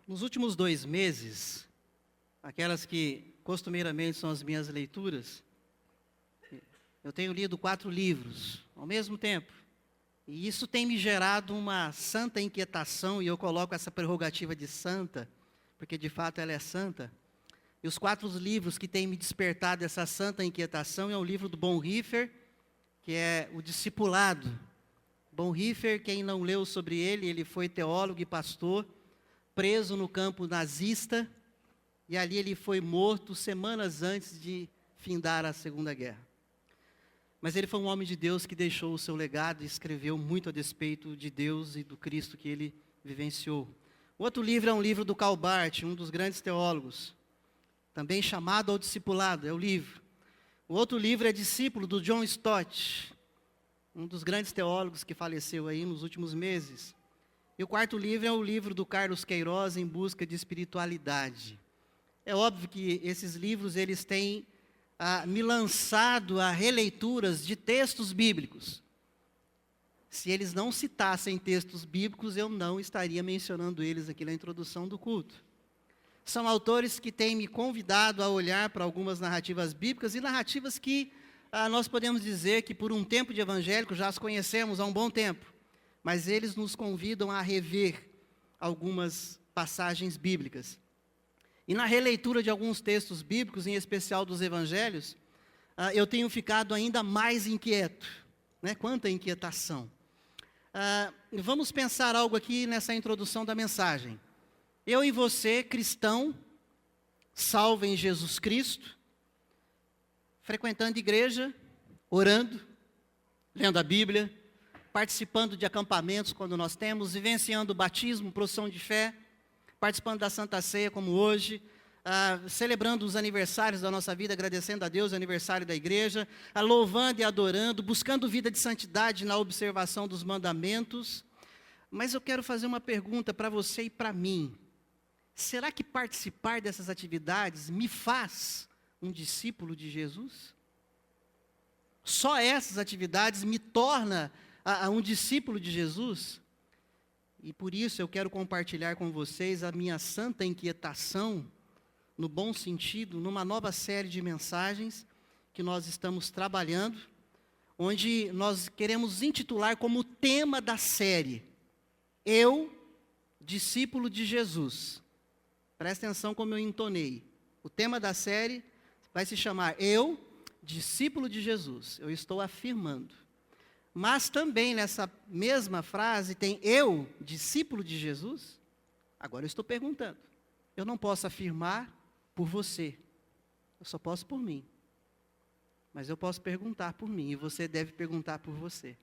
Nos últimos 2 meses, aquelas que costumeiramente são as minhas leituras, eu tenho lido 4 livros ao mesmo tempo. E isso tem me gerado uma santa inquietação, e eu coloco essa prerrogativa de santa, porque de fato ela é santa. E os 4 livros que têm me despertado essa santa inquietação é o livro do Bonhoeffer, que é o Discipulado. Bonhoeffer, quem não leu sobre ele, ele foi teólogo e pastor, preso no campo nazista, e ali ele foi morto semanas antes de findar a Segunda Guerra. Mas ele foi um homem de Deus que deixou o seu legado e escreveu muito a despeito de Deus e do Cristo que ele vivenciou. O outro livro é um livro do Karl Barth, um dos grandes teólogos, também chamado ao discipulado, é o livro. O outro livro é Discípulo, do John Stott, um dos grandes teólogos que faleceu aí nos últimos meses. E o quarto livro é o livro do Carlos Queiroz, Em Busca de Espiritualidade. É óbvio que esses livros eles têm me lançado a releituras de textos bíblicos. Se eles não citassem textos bíblicos, eu não estaria mencionando eles aqui na introdução do culto. São autores que têm me convidado a olhar para algumas narrativas bíblicas, e narrativas que nós podemos dizer que por um tempo de evangélico já as conhecemos há um bom tempo, mas eles nos convidam a rever algumas passagens bíblicas. E na releitura de alguns textos bíblicos, em especial dos evangelhos, eu tenho ficado ainda mais inquieto, né? Quanta inquietação. Vamos pensar algo aqui nessa introdução da mensagem. Eu e você, cristão, salvo em Jesus Cristo, frequentando igreja, orando, lendo a Bíblia, participando de acampamentos quando nós temos, vivenciando o batismo, profissão de fé, participando da Santa Ceia como hoje, celebrando os aniversários da nossa vida, agradecendo a Deus o aniversário da igreja, louvando e adorando, buscando vida de santidade na observação dos mandamentos. Mas eu quero fazer uma pergunta para você e para mim. Será que participar dessas atividades me faz um discípulo de Jesus? Só essas atividades me torna um discípulo de Jesus? E por isso eu quero compartilhar com vocês a minha santa inquietação, no bom sentido, numa nova série de mensagens que nós estamos trabalhando, onde nós queremos intitular como tema da série, Eu, discípulo de Jesus. Presta atenção como eu entonei. O tema da série vai se chamar Eu, discípulo de Jesus. Eu estou afirmando. Mas também nessa mesma frase tem eu, discípulo de Jesus? Agora eu estou perguntando. Eu não posso afirmar por você. Eu só posso por mim. Mas eu posso perguntar por mim e você deve perguntar por você.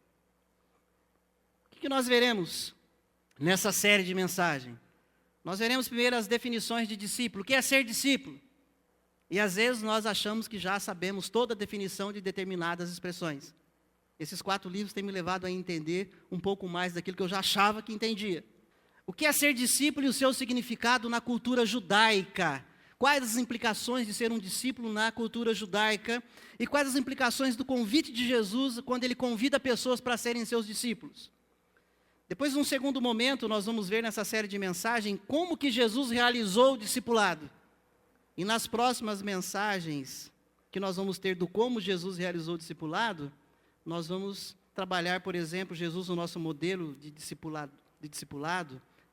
O que nós veremos nessa série de mensagem? Nós veremos primeiro as definições de discípulo. O que é ser discípulo? E às vezes nós achamos que já sabemos toda a definição de determinadas expressões. Esses 4 livros têm me levado a entender um pouco mais daquilo que eu já achava que entendia. O que é ser discípulo e o seu significado na cultura judaica? Quais as implicações de ser um discípulo na cultura judaica? E quais as implicações do convite de Jesus quando ele convida pessoas para serem seus discípulos? Depois, num segundo momento, nós vamos ver nessa série de mensagens como que Jesus realizou o discipulado. E nas próximas mensagens que nós vamos ter do como Jesus realizou o discipulado, nós vamos trabalhar, por exemplo, Jesus no nosso modelo de discipulado,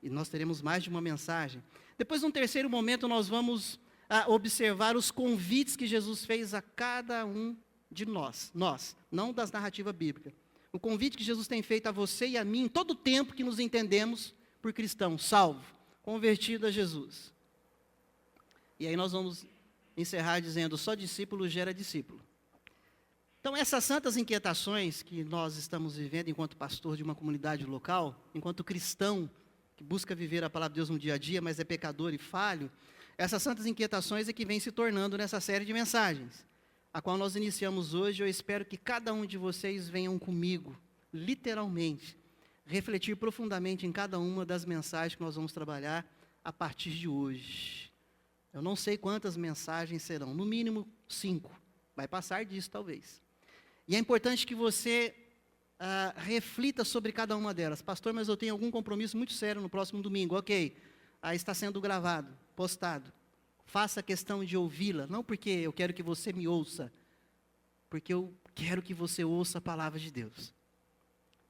e nós teremos mais de uma mensagem. Depois, num terceiro momento, nós vamos observar os convites que Jesus fez a cada um de nós, não das narrativas bíblicas. O convite que Jesus tem feito a você e a mim, em todo o tempo que nos entendemos por cristão, salvo, convertido a Jesus. E aí nós vamos encerrar dizendo, só discípulo gera discípulo. Então, essas santas inquietações que nós estamos vivendo enquanto pastor de uma comunidade local, enquanto cristão que busca viver a palavra de Deus no dia a dia, mas é pecador e falho, essas santas inquietações é que vem se tornando nessa série de mensagens, a qual nós iniciamos hoje. Eu espero que cada um de vocês venham comigo, literalmente, refletir profundamente em cada uma das mensagens que nós vamos trabalhar a partir de hoje. Eu não sei quantas mensagens serão, no mínimo 5. Vai passar disso, talvez. E é importante que você reflita sobre cada uma delas. Pastor, mas eu tenho algum compromisso muito sério no próximo domingo. Ok, aí está sendo gravado, postado. Faça questão de ouvi-la, não porque eu quero que você me ouça, porque eu quero que você ouça a palavra de Deus.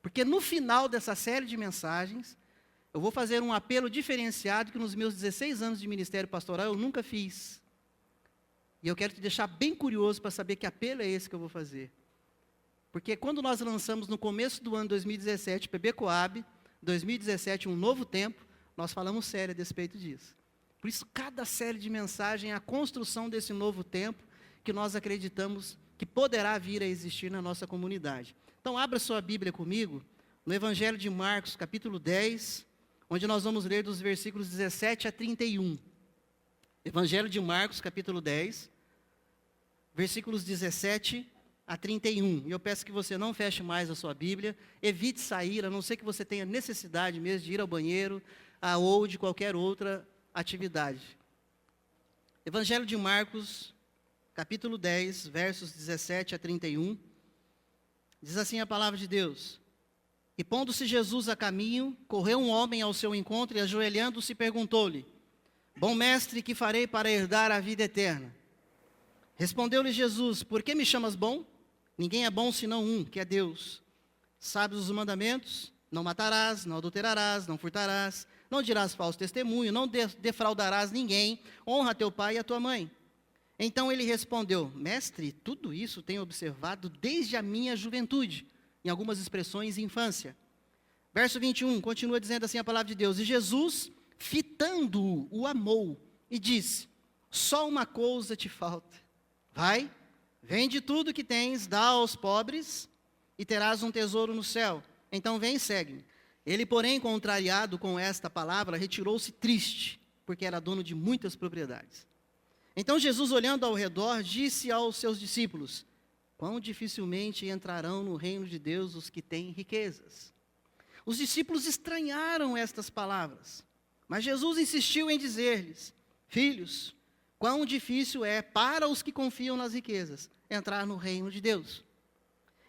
Porque no final dessa série de mensagens, eu vou fazer um apelo diferenciado que nos meus 16 anos de ministério pastoral eu nunca fiz. E eu quero te deixar bem curioso para saber que apelo é esse que eu vou fazer. Porque quando nós lançamos no começo do ano 2017, PB Coab, 2017, um novo tempo, nós falamos sério a respeito disso. Por isso, cada série de mensagens é a construção desse novo tempo que nós acreditamos que poderá vir a existir na nossa comunidade. Então, abra sua Bíblia comigo, no Evangelho de Marcos, capítulo 10, onde nós vamos ler dos versículos 17 a 31. Evangelho de Marcos, capítulo 10, versículos 17 a 31. E eu peço que você não feche mais a sua Bíblia, evite sair, a não ser que você tenha necessidade mesmo de ir ao banheiro ou de qualquer outra atividade. Evangelho de Marcos, capítulo 10, versos 17 a 31. Diz assim a palavra de Deus: E pondo-se Jesus a caminho, correu um homem ao seu encontro e ajoelhando-se perguntou-lhe: Bom mestre, que farei para herdar a vida eterna? Respondeu-lhe Jesus: Por que me chamas bom? Ninguém é bom senão um, que é Deus. Sabes os mandamentos? Não matarás, não adulterarás, não furtarás, não dirás falso testemunho, não defraudarás ninguém, honra teu pai e a tua mãe. Então ele respondeu: Mestre, tudo isso tenho observado desde a minha juventude. Em algumas expressões, infância. Verso 21, continua dizendo assim a palavra de Deus: E Jesus, fitando-o, o amou e disse: Só uma coisa te falta. Vai, vende tudo que tens, dá aos pobres e terás um tesouro no céu. Então vem e segue-me. Ele, porém, contrariado com esta palavra, retirou-se triste, porque era dono de muitas propriedades. Então Jesus, olhando ao redor, disse aos seus discípulos: Quão dificilmente entrarão no reino de Deus os que têm riquezas. Os discípulos estranharam estas palavras, mas Jesus insistiu em dizer-lhes: Filhos, quão difícil é para os que confiam nas riquezas entrar no reino de Deus.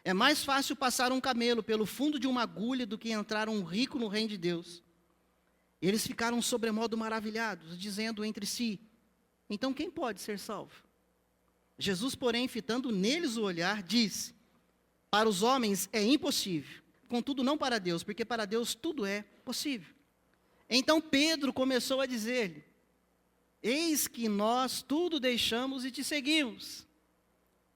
É mais fácil passar um camelo pelo fundo de uma agulha do que entrar um rico no reino de Deus. E eles ficaram sobremodo maravilhados, dizendo entre si: Então quem pode ser salvo? Jesus, porém, fitando neles o olhar, disse: Para os homens é impossível, contudo não para Deus, porque para Deus tudo é possível. Então Pedro começou a dizer-lhe: Eis que nós tudo deixamos e te seguimos.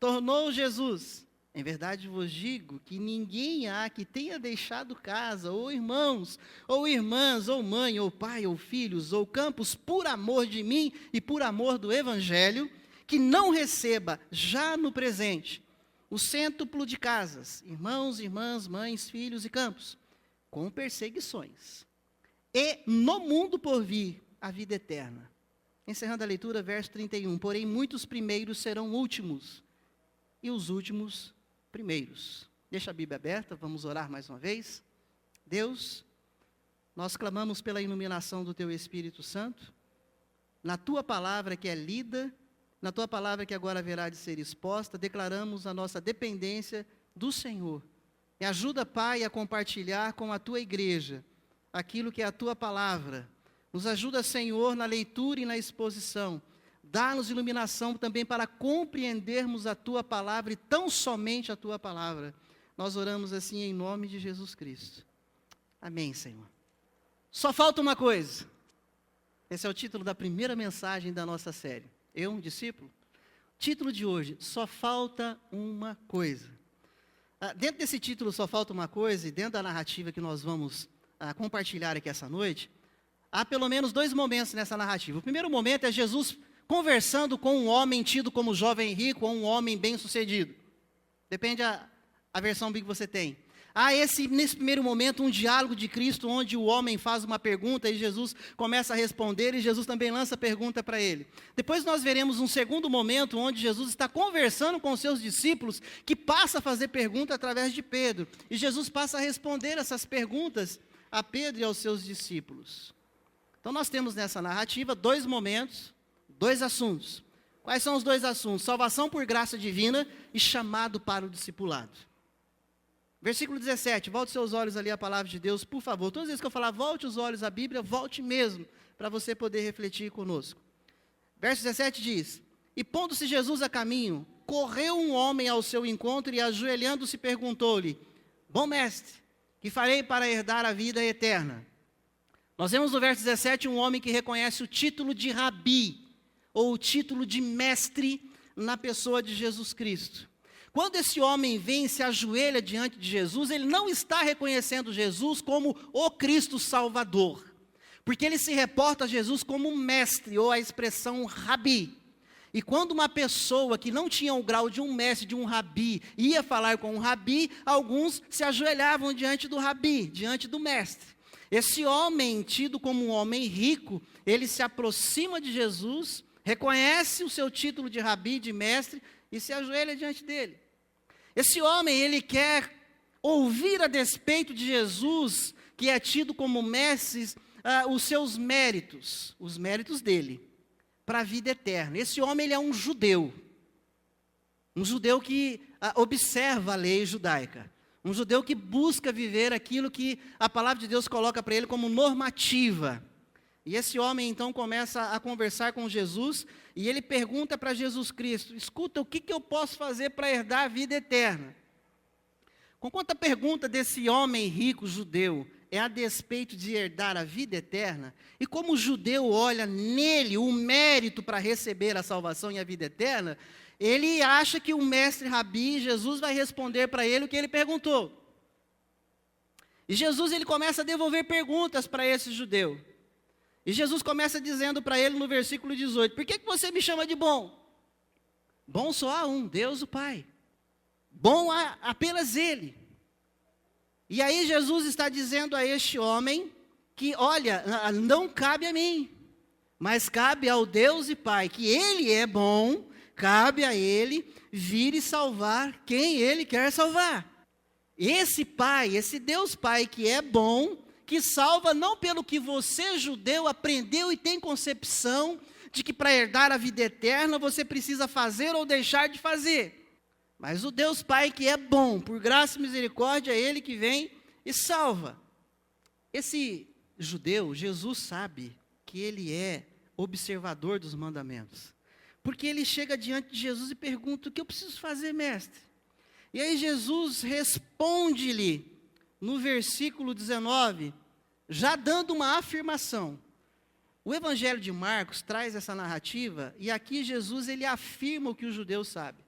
Tornou Jesus: Em verdade vos digo que ninguém há que tenha deixado casa, ou irmãos, ou irmãs, ou mãe, ou pai, ou filhos, ou campos, por amor de mim e por amor do Evangelho, que não receba, já no presente, o cêntuplo de casas, irmãos, irmãs, mães, filhos e campos, com perseguições, e no mundo por vir, a vida eterna. Encerrando a leitura, verso 31, porém muitos primeiros serão últimos, e os últimos primeiros. Deixa a Bíblia aberta, vamos orar mais uma vez. Deus, nós clamamos pela iluminação do Teu Espírito Santo, na Tua palavra que é lida, na Tua palavra que agora haverá de ser exposta, declaramos a nossa dependência do Senhor. E ajuda, Pai, a compartilhar com a Tua igreja aquilo que é a Tua palavra. Nos ajuda, Senhor, na leitura e na exposição. Dá-nos iluminação também para compreendermos a Tua palavra e tão somente a Tua palavra. Nós oramos assim em nome de Jesus Cristo. Amém, Senhor. Só falta uma coisa. Esse é o título da primeira mensagem da nossa série. Eu, um discípulo? Título de hoje: Só falta uma coisa. Dentro desse título, Só falta uma coisa, e dentro da narrativa que nós vamos compartilhar aqui essa noite, há pelo menos 2 momentos nessa narrativa. O primeiro momento é Jesus conversando com um homem tido como jovem rico ou um homem bem-sucedido. Depende a versão que você tem. Há nesse primeiro momento, um diálogo de Cristo, onde o homem faz uma pergunta e Jesus começa a responder, e Jesus também lança a pergunta para ele. Depois nós veremos um segundo momento, onde Jesus está conversando com os seus discípulos, que passa a fazer pergunta através de Pedro. E Jesus passa a responder essas perguntas a Pedro e aos seus discípulos. Então nós temos nessa narrativa 2 momentos, 2 assuntos. Quais são os 2 assuntos? Salvação por graça divina e chamado para o discipulado. Versículo 17, volte seus olhos ali à palavra de Deus, por favor. Todas as vezes que eu falar, volte os olhos à Bíblia, volte mesmo, para você poder refletir conosco. Verso 17 diz, e pondo-se Jesus a caminho, correu um homem ao seu encontro e ajoelhando-se perguntou-lhe, bom mestre, que farei para herdar a vida eterna? Nós vemos no verso 17 um homem que reconhece o título de rabi, ou o título de mestre na pessoa de Jesus Cristo. Quando esse homem vem e se ajoelha diante de Jesus, ele não está reconhecendo Jesus como o Cristo Salvador, porque ele se reporta a Jesus como mestre, ou a expressão rabi. E quando uma pessoa que não tinha o grau de um mestre, de um rabi, ia falar com um rabi, alguns se ajoelhavam diante do rabi, diante do mestre. Esse homem, tido como um homem rico, ele se aproxima de Jesus, reconhece o seu título de rabi, de mestre, e se ajoelha diante dele. Esse homem, ele quer ouvir a despeito de Jesus, que é tido como mestre, os seus méritos, os méritos dele, para a vida eterna. Esse homem, ele é um judeu que observa a lei judaica, um judeu que busca viver aquilo que a palavra de Deus coloca para ele como normativa. E esse homem, então, começa a conversar com Jesus, e ele pergunta para Jesus Cristo, escuta, o que eu posso fazer para herdar a vida eterna? Conquanto a pergunta desse homem rico judeu é a despeito de herdar a vida eterna, e como o judeu olha nele o mérito para receber a salvação e a vida eterna, ele acha que o mestre Rabi, Jesus, vai responder para ele o que ele perguntou. E Jesus, ele começa a devolver perguntas para esse judeu. E Jesus começa dizendo para ele no versículo 18, por que você me chama de bom? Bom só há um, Deus o Pai. Bom há apenas Ele. E aí Jesus está dizendo a este homem que, olha, não cabe a mim, mas cabe ao Deus e Pai, que Ele é bom, cabe a Ele vir e salvar quem Ele quer salvar. Esse Pai, esse Deus Pai que é bom, que salva não pelo que você, judeu, aprendeu e tem concepção de que para herdar a vida eterna você precisa fazer ou deixar de fazer. Mas o Deus Pai que é bom, por graça e misericórdia, é Ele que vem e salva. Esse judeu, Jesus sabe que ele é observador dos mandamentos. Porque ele chega diante de Jesus e pergunta, o que eu preciso fazer, mestre? E aí Jesus responde-lhe, no versículo 19, já dando uma afirmação. O Evangelho de Marcos traz essa narrativa, e aqui Jesus ele afirma o que o judeu sabe.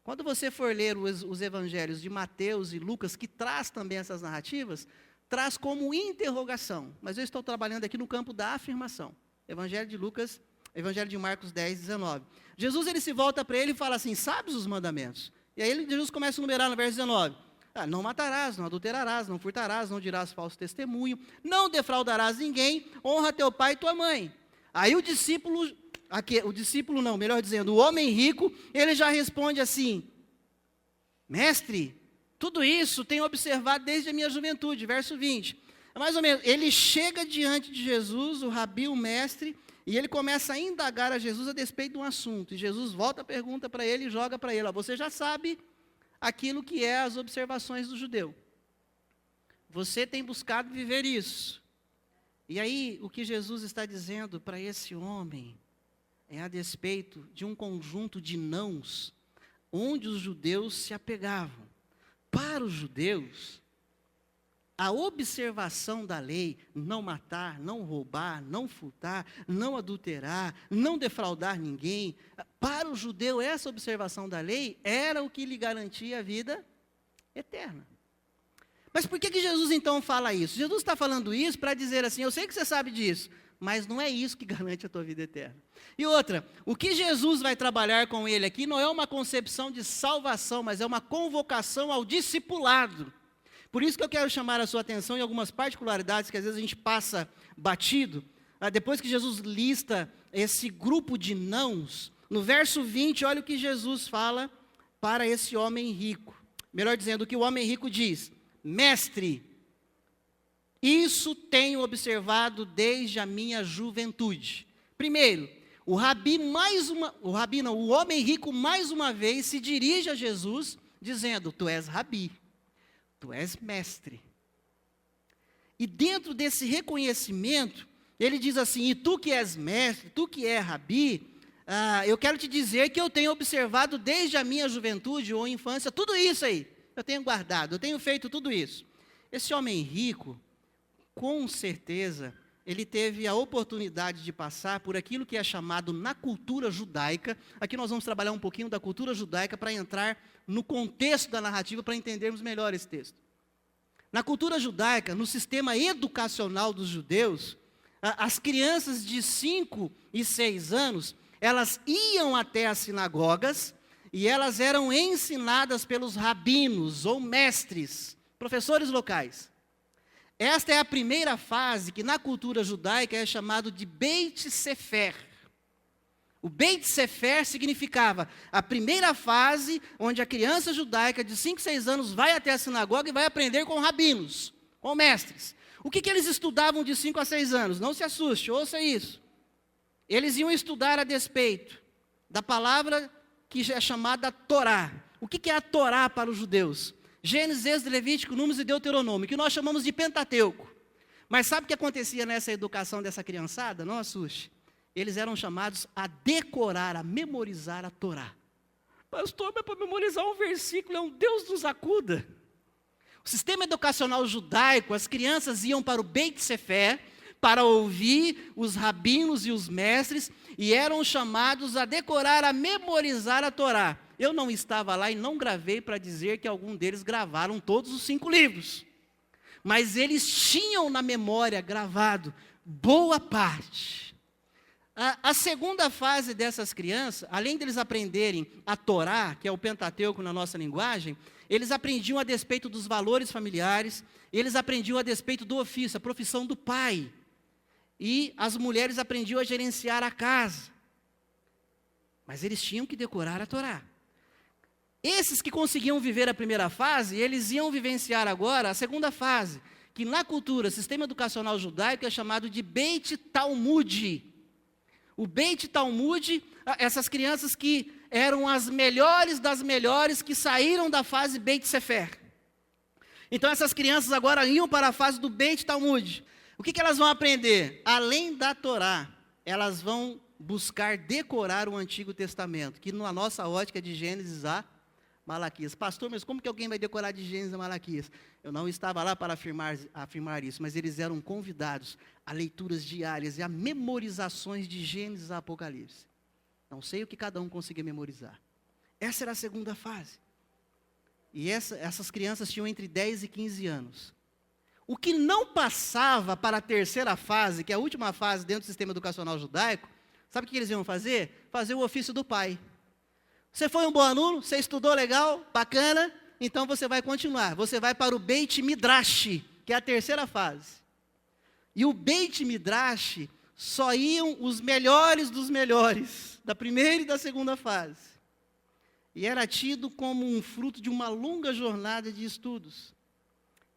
Quando você for ler os evangelhos de Mateus e Lucas, que traz também essas narrativas, traz como interrogação, mas eu estou trabalhando aqui no campo da afirmação. Evangelho de Marcos 10, 19. Jesus ele se volta para ele e fala assim, sabes os mandamentos? E aí Jesus começa a numerar no verso 19. Não matarás, não adulterarás, não furtarás, não dirás falso testemunho, não defraudarás ninguém, honra teu pai e tua mãe. Aí o homem rico, ele já responde assim, mestre, tudo isso tenho observado desde a minha juventude, verso 20. Mais ou menos, ele chega diante de Jesus, o rabi, o mestre, e ele começa a indagar a Jesus a despeito de um assunto, e Jesus volta a pergunta para ele e joga para ele, você já sabe aquilo que é as observações do judeu. Você tem buscado viver isso. E aí, o que Jesus está dizendo para esse homem é a despeito de um conjunto de nãos, onde os judeus se apegavam. Para os judeus, a observação da lei, não matar, não roubar, não furtar, não adulterar, não defraudar ninguém, para o judeu essa observação da lei era o que lhe garantia a vida eterna. Mas por que Jesus então fala isso? Jesus está falando isso para dizer assim, eu sei que você sabe disso, mas não é isso que garante a tua vida eterna. E outra, o que Jesus vai trabalhar com ele aqui não é uma concepção de salvação, mas é uma convocação ao discipulado. Por isso que eu quero chamar a sua atenção em algumas particularidades que às vezes a gente passa batido. Depois que Jesus lista esse grupo de nãos, no verso 20, olha o que Jesus fala para esse homem rico. Melhor dizendo, o que o homem rico diz, mestre, Isso tenho observado desde a minha juventude. Primeiro, o homem rico mais uma vez se dirige a Jesus dizendo: tu és rabi, tu és mestre. E dentro desse reconhecimento, ele diz assim: e tu que és mestre, tu que és rabi, eu quero te dizer que eu tenho observado desde a minha juventude ou infância, tudo isso aí, eu tenho guardado, eu tenho feito tudo isso. Esse homem rico, com certeza, ele teve a oportunidade de passar por aquilo que é chamado na cultura judaica. Aqui nós vamos trabalhar um pouquinho da cultura judaica para entrar no contexto da narrativa, para entendermos melhor esse texto. Na cultura judaica, no sistema educacional dos judeus, as crianças de 5 e 6 anos, elas iam até as sinagogas e elas eram ensinadas pelos rabinos ou mestres, professores locais. Esta é a primeira fase que na cultura judaica é chamado de Beit Sefer. O Beit Sefer significava a primeira fase onde a criança judaica de 5, 6 anos vai até a sinagoga e vai aprender com rabinos, com mestres. O que eles estudavam de 5 a 6 anos? Não se assuste, ouça isso. Eles iam estudar a despeito da palavra que é chamada Torá. O que é a Torá para os judeus? Gênesis, Êxodo, Levítico, Números e Deuteronômio, que nós chamamos de Pentateuco. Mas sabe o que acontecia nessa educação dessa criançada? Não assuste. Eles eram chamados a decorar, a memorizar a Torá. Pastor, mas para memorizar um versículo é um Deus nos acuda. O sistema educacional judaico, as crianças iam para o Beit Sefer para ouvir os rabinos e os mestres e eram chamados a decorar, a memorizar a Torá. Eu não estava lá e não gravei para dizer que algum deles gravaram todos os 5 livros. Mas eles tinham na memória gravado boa parte. A segunda fase dessas crianças, além deles aprenderem a Torá, que é o Pentateuco na nossa linguagem, eles aprendiam a despeito dos valores familiares, eles aprendiam a despeito do ofício, a profissão do pai. E as mulheres aprendiam a gerenciar a casa. Mas eles tinham que decorar a Torá. Esses que conseguiam viver a primeira fase, eles iam vivenciar agora a segunda fase, que na cultura, sistema educacional judaico, é chamado de Beit Talmud. O Beit Talmud, essas crianças que eram as melhores das melhores, que saíram da fase Beit Sefer. Então essas crianças agora iam para a fase do Beit Talmud. O que elas vão aprender? Além da Torá, elas vão buscar decorar o Antigo Testamento, que na nossa ótica de Gênesis a Malaquias. Pastor, mas como que alguém vai decorar de Gênesis a Malaquias? Eu não estava lá para afirmar isso, mas eles eram convidados a leituras diárias e a memorizações de Gênesis a Apocalipse. Não sei o que cada um conseguia memorizar. Essa era a segunda fase. E essas crianças tinham entre 10 e 15 anos. O que não passava para a terceira fase, que é a última fase dentro do sistema educacional judaico, sabe o que eles iam fazer? Fazer o ofício do pai. Você foi um bom aluno, você estudou legal, bacana, então você vai continuar. Você vai para o Beit Midrash, que é a terceira fase. E o Beit Midrash só iam os melhores dos melhores, da primeira e da segunda fase. E era tido como um fruto de uma longa jornada de estudos.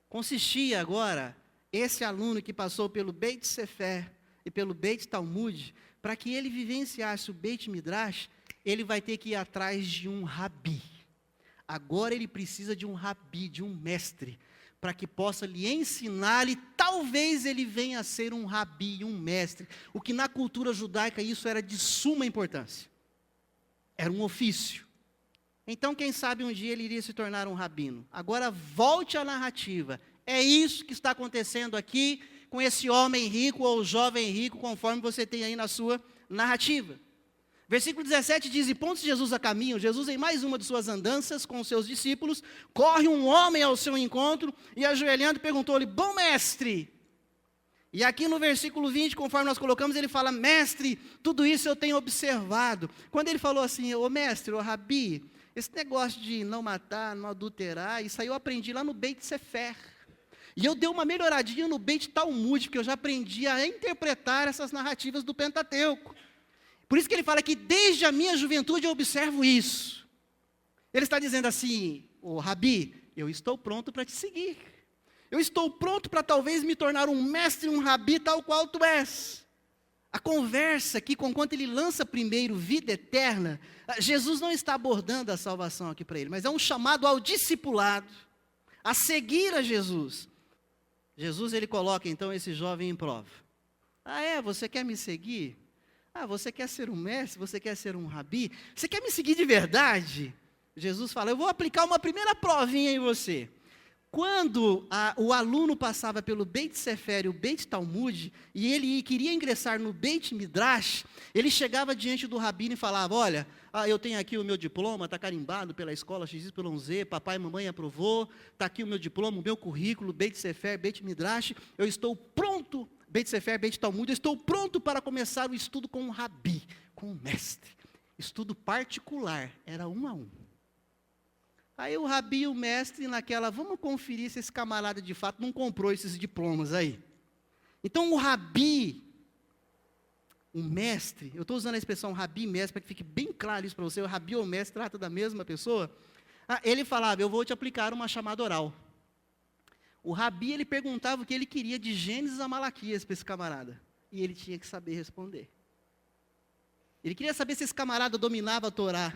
Consistia agora, esse aluno que passou pelo Beit Sefer e pelo Beit Talmud, para que ele vivenciasse o Beit Midrash, ele vai ter que ir atrás de um rabi. Agora ele precisa de um rabi, de um mestre, para que possa lhe ensinar e talvez ele venha a ser um rabi, um mestre. O que na cultura judaica isso era de suma importância. Era um ofício. Então quem sabe um dia ele iria se tornar um rabino. Agora volte à narrativa. É isso que está acontecendo aqui com esse homem rico ou jovem rico, conforme você tem aí na sua narrativa. Versículo 17 diz: e pondo-se Jesus a caminho, Jesus em mais uma de suas andanças com os seus discípulos, corre um homem ao seu encontro e ajoelhando perguntou-lhe: bom mestre. E aqui no versículo 20, conforme nós colocamos, ele fala: mestre, tudo isso eu tenho observado. Quando ele falou assim: ô mestre, ô rabi, esse negócio de não matar, não adulterar, isso aí eu aprendi lá no Beit Sefer. E eu dei uma melhoradinha no Beit Talmud, porque eu já aprendi a interpretar essas narrativas do Pentateuco. Por isso que ele fala que desde a minha juventude eu observo isso. Ele está dizendo assim: ô rabi, eu estou pronto para te seguir. Eu estou pronto para talvez me tornar um mestre, um rabi, tal qual tu és. A conversa aqui, conquanto ele lança primeiro vida eterna, Jesus não está abordando a salvação aqui para ele, mas é um chamado ao discipulado, a seguir a Jesus. Jesus, ele coloca então esse jovem em prova. Você quer me seguir? Você quer ser um mestre? Você quer ser um rabi? Você quer me seguir de verdade? Jesus fala, eu vou aplicar uma primeira provinha em você. Quando o aluno passava pelo Beit Sefer e o Beit Talmud, e ele queria ingressar no Beit Midrash, ele chegava diante do rabino e falava, olha, eu tenho aqui o meu diploma, está carimbado pela escola XYZ, papai e mamãe aprovou, está aqui o meu diploma, o meu currículo, Beit Sefer, Beit Midrash, eu estou pronto, Beit Sefer, Beit Talmud, eu estou pronto para começar o estudo com o rabi, com o mestre. Estudo particular, era 1 a 1. Aí o rabi e o mestre naquela, vamos conferir se esse camarada de fato não comprou esses diplomas aí. Então o rabi, o mestre, eu estou usando a expressão rabi e mestre para que fique bem claro isso para você, o rabi ou o mestre trata da mesma pessoa. Ele falava, eu vou te aplicar uma chamada oral. O rabi, ele perguntava o que ele queria de Gênesis a Malaquias para esse camarada. E ele tinha que saber responder. Ele queria saber se esse camarada dominava a Torá,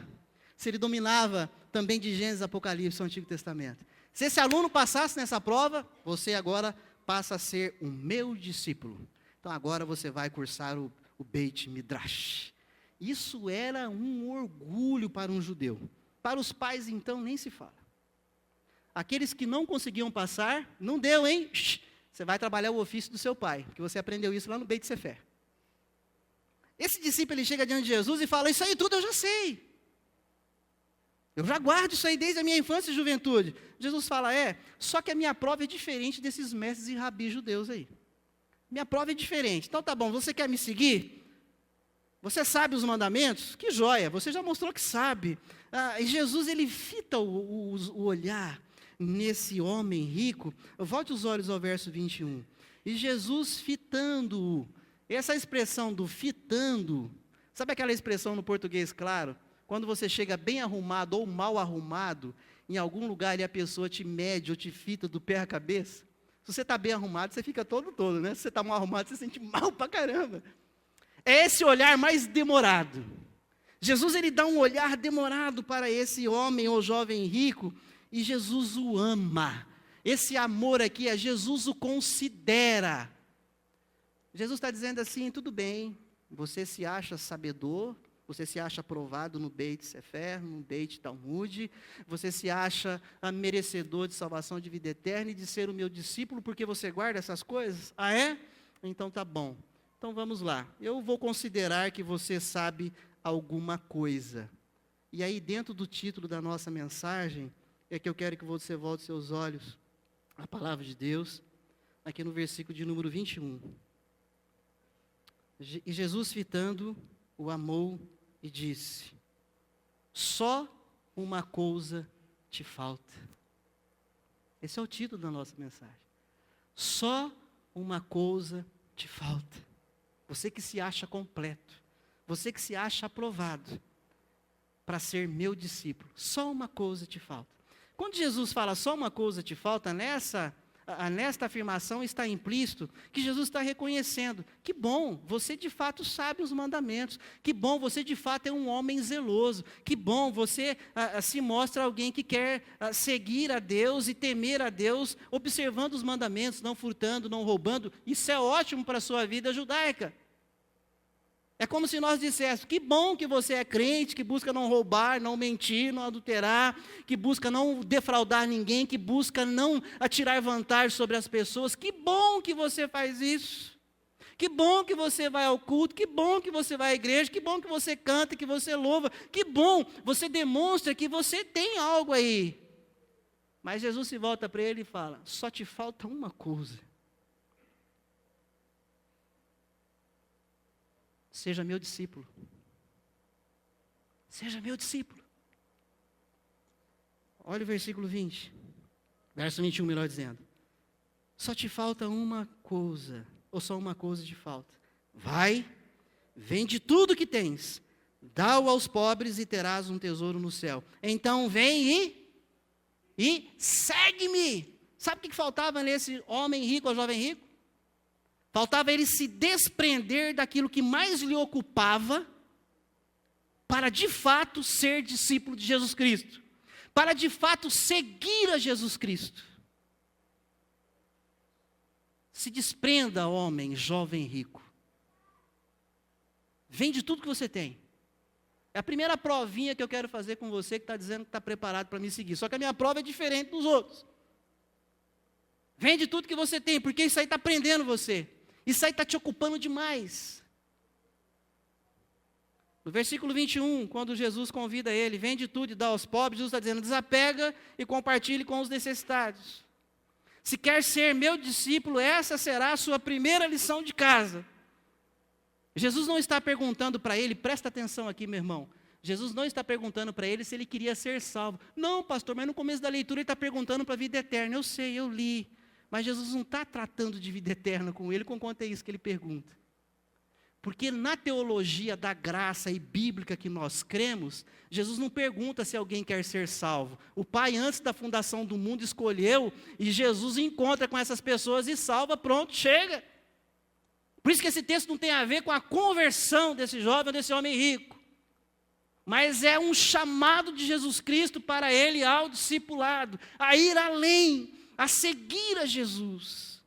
se ele dominava também de Gênesis, Apocalipse, o Antigo Testamento. Se esse aluno passasse nessa prova, você agora passa a ser o meu discípulo. Então agora você vai cursar o Beit Midrash. Isso era um orgulho para um judeu. Para os pais, então, nem se fala. Aqueles que não conseguiam passar, não deu, hein? Você vai trabalhar o ofício do seu pai, porque você aprendeu isso lá no Beit Sefer. Esse discípulo, ele chega diante de Jesus e fala, isso aí tudo eu já sei. Eu já guardo isso aí desde a minha infância e juventude. Jesus fala, só que a minha prova é diferente desses mestres e rabis judeus aí. Minha prova é diferente. Então tá bom, você quer me seguir? Você sabe os mandamentos? Que joia, você já mostrou que sabe. E Jesus, ele fita o olhar nesse homem rico. Volte os olhos ao verso 21. E Jesus fitando-o. Essa expressão do fitando, sabe aquela expressão no português claro? Quando você chega bem arrumado ou mal arrumado, em algum lugar ali a pessoa te mede ou te fita do pé à cabeça. Se você está bem arrumado, você fica todo, né? Se você está mal arrumado, você se sente mal pra caramba. É esse olhar mais demorado. Jesus, ele dá um olhar demorado para esse homem ou jovem rico, e Jesus o ama. Esse amor aqui Jesus o considera. Jesus está dizendo assim, tudo bem, você se acha sabedor, você se acha aprovado no Beit Sefer, no Beit Talmud, você se acha merecedor de salvação de vida eterna e de ser o meu discípulo porque você guarda essas coisas? Então tá bom. Então vamos lá. Eu vou considerar que você sabe alguma coisa. E aí dentro do título da nossa mensagem, é que eu quero que você volte seus olhos à palavra de Deus, aqui no versículo de número 21. E Jesus fitando o amou e disse, só uma coisa te falta. Esse é o título da nossa mensagem. Só uma coisa te falta. Você que se acha completo, você que se acha aprovado para ser meu discípulo, só uma coisa te falta. Quando Jesus fala só uma coisa te falta, nesta afirmação está implícito que Jesus está reconhecendo, que bom, você de fato sabe os mandamentos, que bom, você de fato é um homem zeloso, que bom, você se mostra alguém que quer seguir a Deus e temer a Deus, observando os mandamentos, não furtando, não roubando, isso é ótimo para a sua vida judaica. É como se nós disséssemos, que bom que você é crente, que busca não roubar, não mentir, não adulterar, que busca não defraudar ninguém, que busca não atirar vantagem sobre as pessoas. Que bom que você faz isso. Que bom que você vai ao culto, que bom que você vai à igreja, que bom que você canta, que você louva. Que bom, você demonstra que você tem algo aí. Mas Jesus se volta para ele e fala, só te falta uma coisa. Seja meu discípulo. Seja meu discípulo. Olha o versículo 20. Verso 21, melhor dizendo. Só te falta uma coisa. Ou só uma coisa te falta. Vai, vende tudo que tens. Dá-o aos pobres e terás um tesouro no céu. Então vem e segue-me. Sabe o que faltava nesse homem rico, ou jovem rico? Faltava ele se desprender daquilo que mais lhe ocupava para de fato ser discípulo de Jesus Cristo, para de fato seguir a Jesus Cristo. Se desprenda, homem, jovem rico. Vende tudo que você tem. É a primeira provinha que eu quero fazer com você que está dizendo que está preparado para me seguir. Só que a minha prova é diferente dos outros. Vende tudo que você tem, porque isso aí está prendendo você. Isso aí está te ocupando demais. No versículo 21, quando Jesus convida ele, vende tudo e dá aos pobres, Jesus está dizendo, desapega e compartilhe com os necessitados. Se quer ser meu discípulo, essa será a sua primeira lição de casa. Jesus não está perguntando para ele, presta atenção aqui, meu irmão. Jesus não está perguntando para ele se ele queria ser salvo. Não, pastor, mas no começo da leitura ele está perguntando para a vida eterna. Eu sei, eu li. Mas Jesus não está tratando de vida eterna com ele, conquanto é isso que ele pergunta. Porque na teologia da graça e bíblica que nós cremos, Jesus não pergunta se alguém quer ser salvo. O Pai, antes da fundação do mundo, escolheu, e Jesus encontra com essas pessoas e salva, pronto, chega. Por isso que esse texto não tem a ver com a conversão desse jovem ou desse homem rico. Mas é um chamado de Jesus Cristo para ele ao discipulado, a ir além, a seguir a Jesus.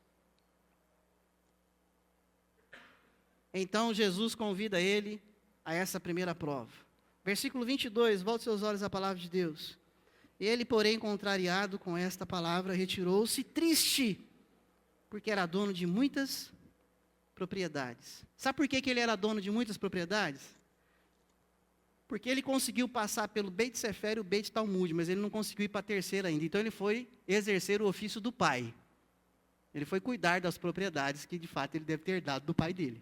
Então Jesus convida ele a essa primeira prova. Versículo 22, volte seus olhos à palavra de Deus. Ele, porém, contrariado com esta palavra, retirou-se triste, porque era dono de muitas propriedades. Sabe por que ele era dono de muitas propriedades? Porque ele conseguiu passar pelo Beit Sefer e o Beit Talmud, mas ele não conseguiu ir para a terceira ainda. Então ele foi exercer o ofício do pai. Ele foi cuidar das propriedades que de fato ele deve ter dado do pai dele.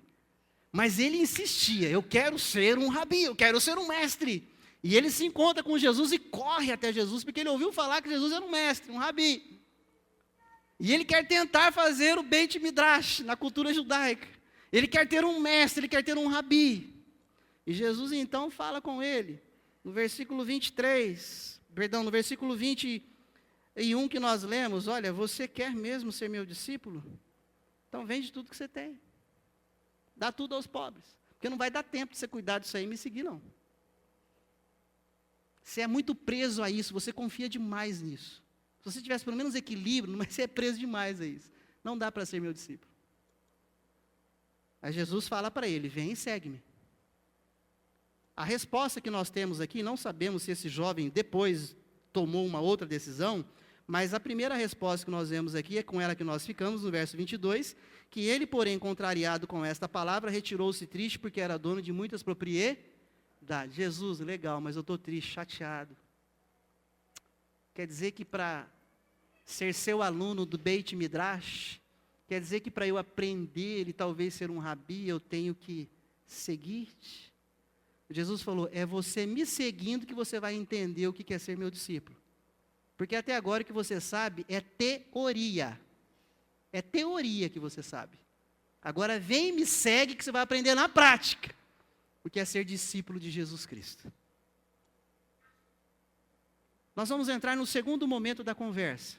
Mas ele insistia, eu quero ser um rabi, eu quero ser um mestre. E ele se encontra com Jesus e corre até Jesus, porque ele ouviu falar que Jesus era um mestre, um rabi. E ele quer tentar fazer o Beit Midrash na cultura judaica. Ele quer ter um mestre, ele quer ter um rabi. E Jesus então fala com ele, no versículo 21 que nós lemos, olha, você quer mesmo ser meu discípulo? Então vende tudo que você tem. Dá tudo aos pobres. Porque não vai dar tempo de você cuidar disso aí e me seguir, não. Você é muito preso a isso, você confia demais nisso. Se você tivesse pelo menos equilíbrio, mas você é preso demais a isso. Não dá para ser meu discípulo. Aí Jesus fala para ele, vem e segue-me. A resposta que nós temos aqui, não sabemos se esse jovem depois tomou uma outra decisão, mas a primeira resposta que nós vemos aqui é com ela que nós ficamos, no verso 22, que ele, porém, contrariado com esta palavra, retirou-se triste porque era dono de muitas propriedades. Jesus, legal, mas eu estou triste, chateado. Quer dizer que para ser seu aluno do Beit Midrash, quer dizer que para eu aprender e talvez ser um rabi, eu tenho que seguir-te? Jesus falou, é você me seguindo que você vai entender o que é ser meu discípulo. Porque até agora o que você sabe é teoria. É teoria que você sabe. Agora vem e me segue que você vai aprender na prática o que é ser discípulo de Jesus Cristo. Nós vamos entrar no segundo momento da conversa.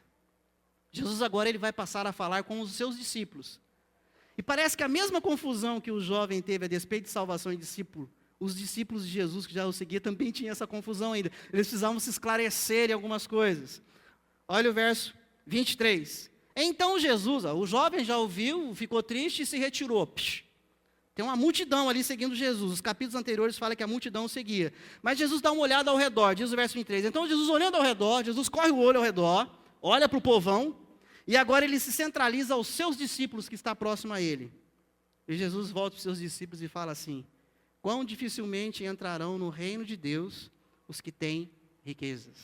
Jesus agora ele vai passar a falar com os seus discípulos. E parece que a mesma confusão que o jovem teve a despeito de salvação e discípulo, os discípulos de Jesus que já o seguiam também tinham essa confusão ainda. Eles precisavam se esclarecer em algumas coisas. Olha o verso 23. Então Jesus, o jovem já ouviu, ficou triste e se retirou. Tem uma multidão ali seguindo Jesus. Os capítulos anteriores falam que a multidão o seguia. Mas Jesus dá uma olhada ao redor, diz o verso 23. Então Jesus olhando ao redor, Jesus corre o olho ao redor, olha para o povão, e agora ele se centraliza aos seus discípulos que está próximo a ele. E Jesus volta para os seus discípulos e fala assim, quão dificilmente entrarão no reino de Deus os que têm riquezas.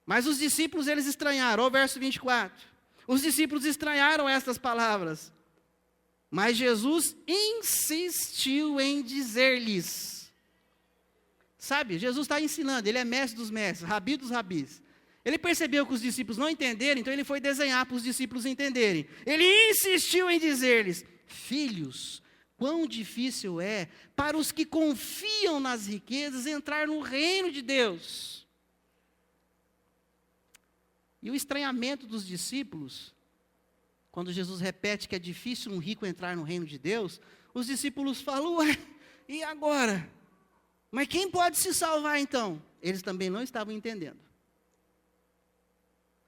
Mas os discípulos, eles estranharam, olha o verso 24. Os discípulos estranharam estas palavras. Mas Jesus insistiu em dizer-lhes. Sabe, Jesus está ensinando, ele é mestre dos mestres, rabi dos rabis. Ele percebeu que os discípulos não entenderam, então ele foi desenhar para os discípulos entenderem. Ele insistiu em dizer-lhes, filhos, quão difícil é para os que confiam nas riquezas entrar no reino de Deus. E o estranhamento dos discípulos, quando Jesus repete que é difícil um rico entrar no reino de Deus, os discípulos falam, ué, e agora? Mas quem pode se salvar então? Eles também não estavam entendendo.